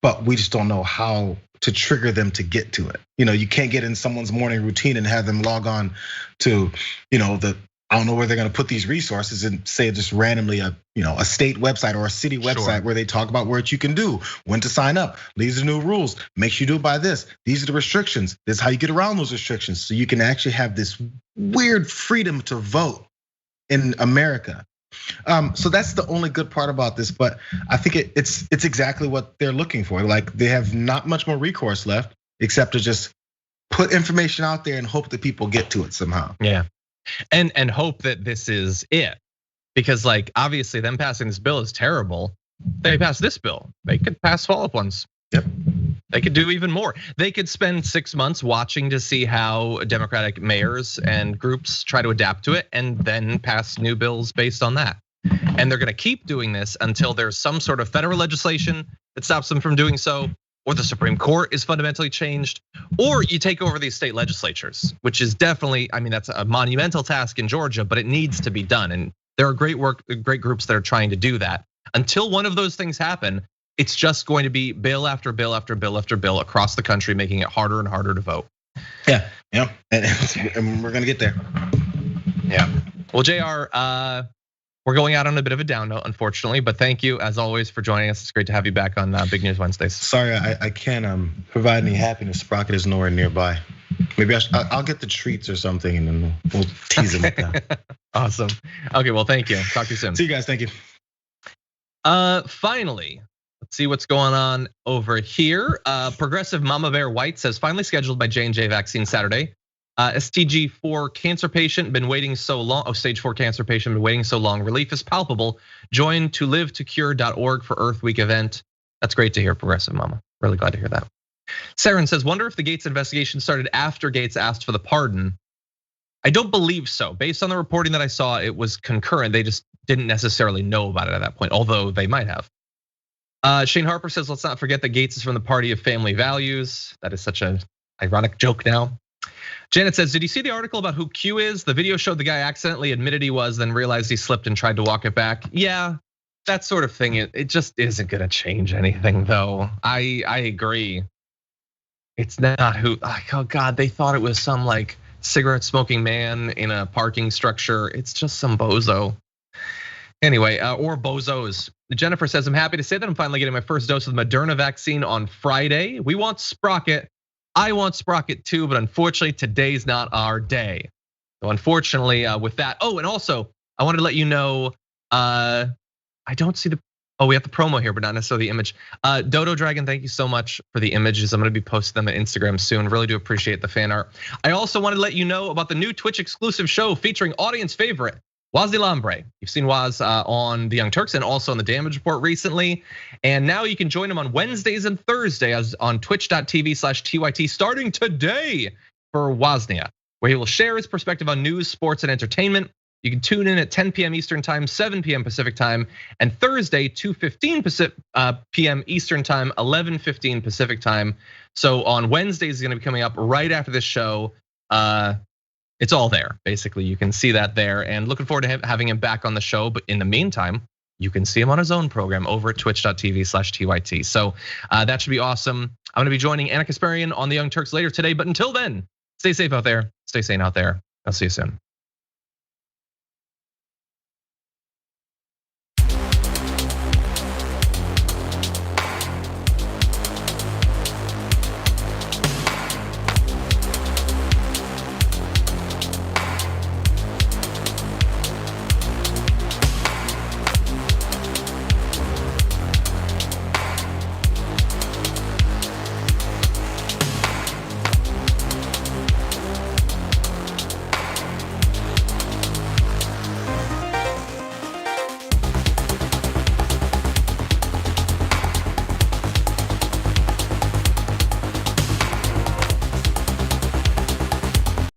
but we just don't know how to trigger them to get to it. You can't get in someone's morning routine and have them log on to, I don't know where they're gonna put these resources and say just randomly a state website or a city website where they talk about what you can do, when to sign up. These are new rules. Make sure you do it by this. These are the restrictions. This is how you get around those restrictions. So you can actually have this weird freedom to vote in America. So that's the only good part about this, but I think it's exactly what they're looking for. Like they have not much more recourse left except to just put information out there and hope that people get to it somehow. Yeah. And hope that this is it, because like obviously them passing this bill is terrible. They pass this bill, they could pass follow-up ones. Yep. They could do even more. They could spend 6 months watching to see how Democratic mayors and groups try to adapt to it, and then pass new bills based on that. And they're gonna keep doing this until there's some sort of federal legislation that stops them from doing so, or the Supreme Court is fundamentally changed, or you take over these state legislatures, which is definitely, that's a monumental task in Georgia, but it needs to be done. And there are great groups that are trying to do that. Until one of those things happen, it's just going to be bill after bill after bill after bill across the country, making it harder and harder to vote. Yeah, and we're gonna get there. Yeah. Well, Jayar, we're going out on a bit of a down note, unfortunately, but thank you as always for joining us. It's great to have you back on Big News Wednesdays. Sorry, I can't provide any happiness. Sprocket is nowhere nearby. Maybe I'll get the treats or something, and then we'll tease him with that. Awesome. Okay, well, thank you. Talk to you soon. See you guys. Thank you. Finally, let's see what's going on over here. Progressive Mama Bear White says finally scheduled by J&J vaccine Saturday. STG4 cancer patient been waiting so long. Stage 4 cancer patient been waiting so long. Relief is palpable. Join tolivetocure.org for Earth Week event. That's great to hear, Progressive Mama. Really glad to hear that. Saren says, wonder if the Gaetz investigation started after Gaetz asked for the pardon. I don't believe so. Based on the reporting that I saw, it was concurrent. They just didn't necessarily know about it at that point, although they might have. Shane Harper says, let's not forget that Gaetz is from the party of family values. That is such an ironic joke now. Janet says, did you see the article about who Q is? The video showed the guy accidentally admitted he was, then realized he slipped and tried to walk it back. Yeah, that sort of thing, it just isn't gonna change anything though. I agree. It's not who, oh God, they thought it was some like cigarette smoking man in a parking structure. It's just some bozo. Anyway, or bozos. Jennifer says, I'm happy to say that I'm finally getting my first dose of the Moderna vaccine on Friday. We want Sprocket. I want Sprocket too, but unfortunately today's not our day. So unfortunately with that, and also I wanted to let you know, I don't see we have the promo here, but not necessarily the image. Dodo Dragon, thank you so much for the images. I'm gonna be posting them at Instagram soon. Really do appreciate the fan art. I also wanted to let you know about the new Twitch exclusive show featuring audience favorite, Waz Lambre. You've seen Waz on the Young Turks and also on the Damage Report recently. And now you can join him on Wednesdays and Thursdays on twitch.tv/TYT starting today for Woznia, where he will share his perspective on news, sports, and entertainment. You can tune in at 10 p.m. Eastern time, 7 p.m. Pacific time, and Thursday, 2:15 p.m. Eastern time, 11:15 Pacific time. So on Wednesdays, is gonna be coming up right after this show. It's all there. Basically, you can see that there, and looking forward to having him back on the show. But in the meantime, you can see him on his own program over at twitch.tv/TYT. So that should be awesome. I'm gonna be joining Anna Kasparian on the Young Turks later today. But until then, stay safe out there, stay sane out there. I'll see you soon.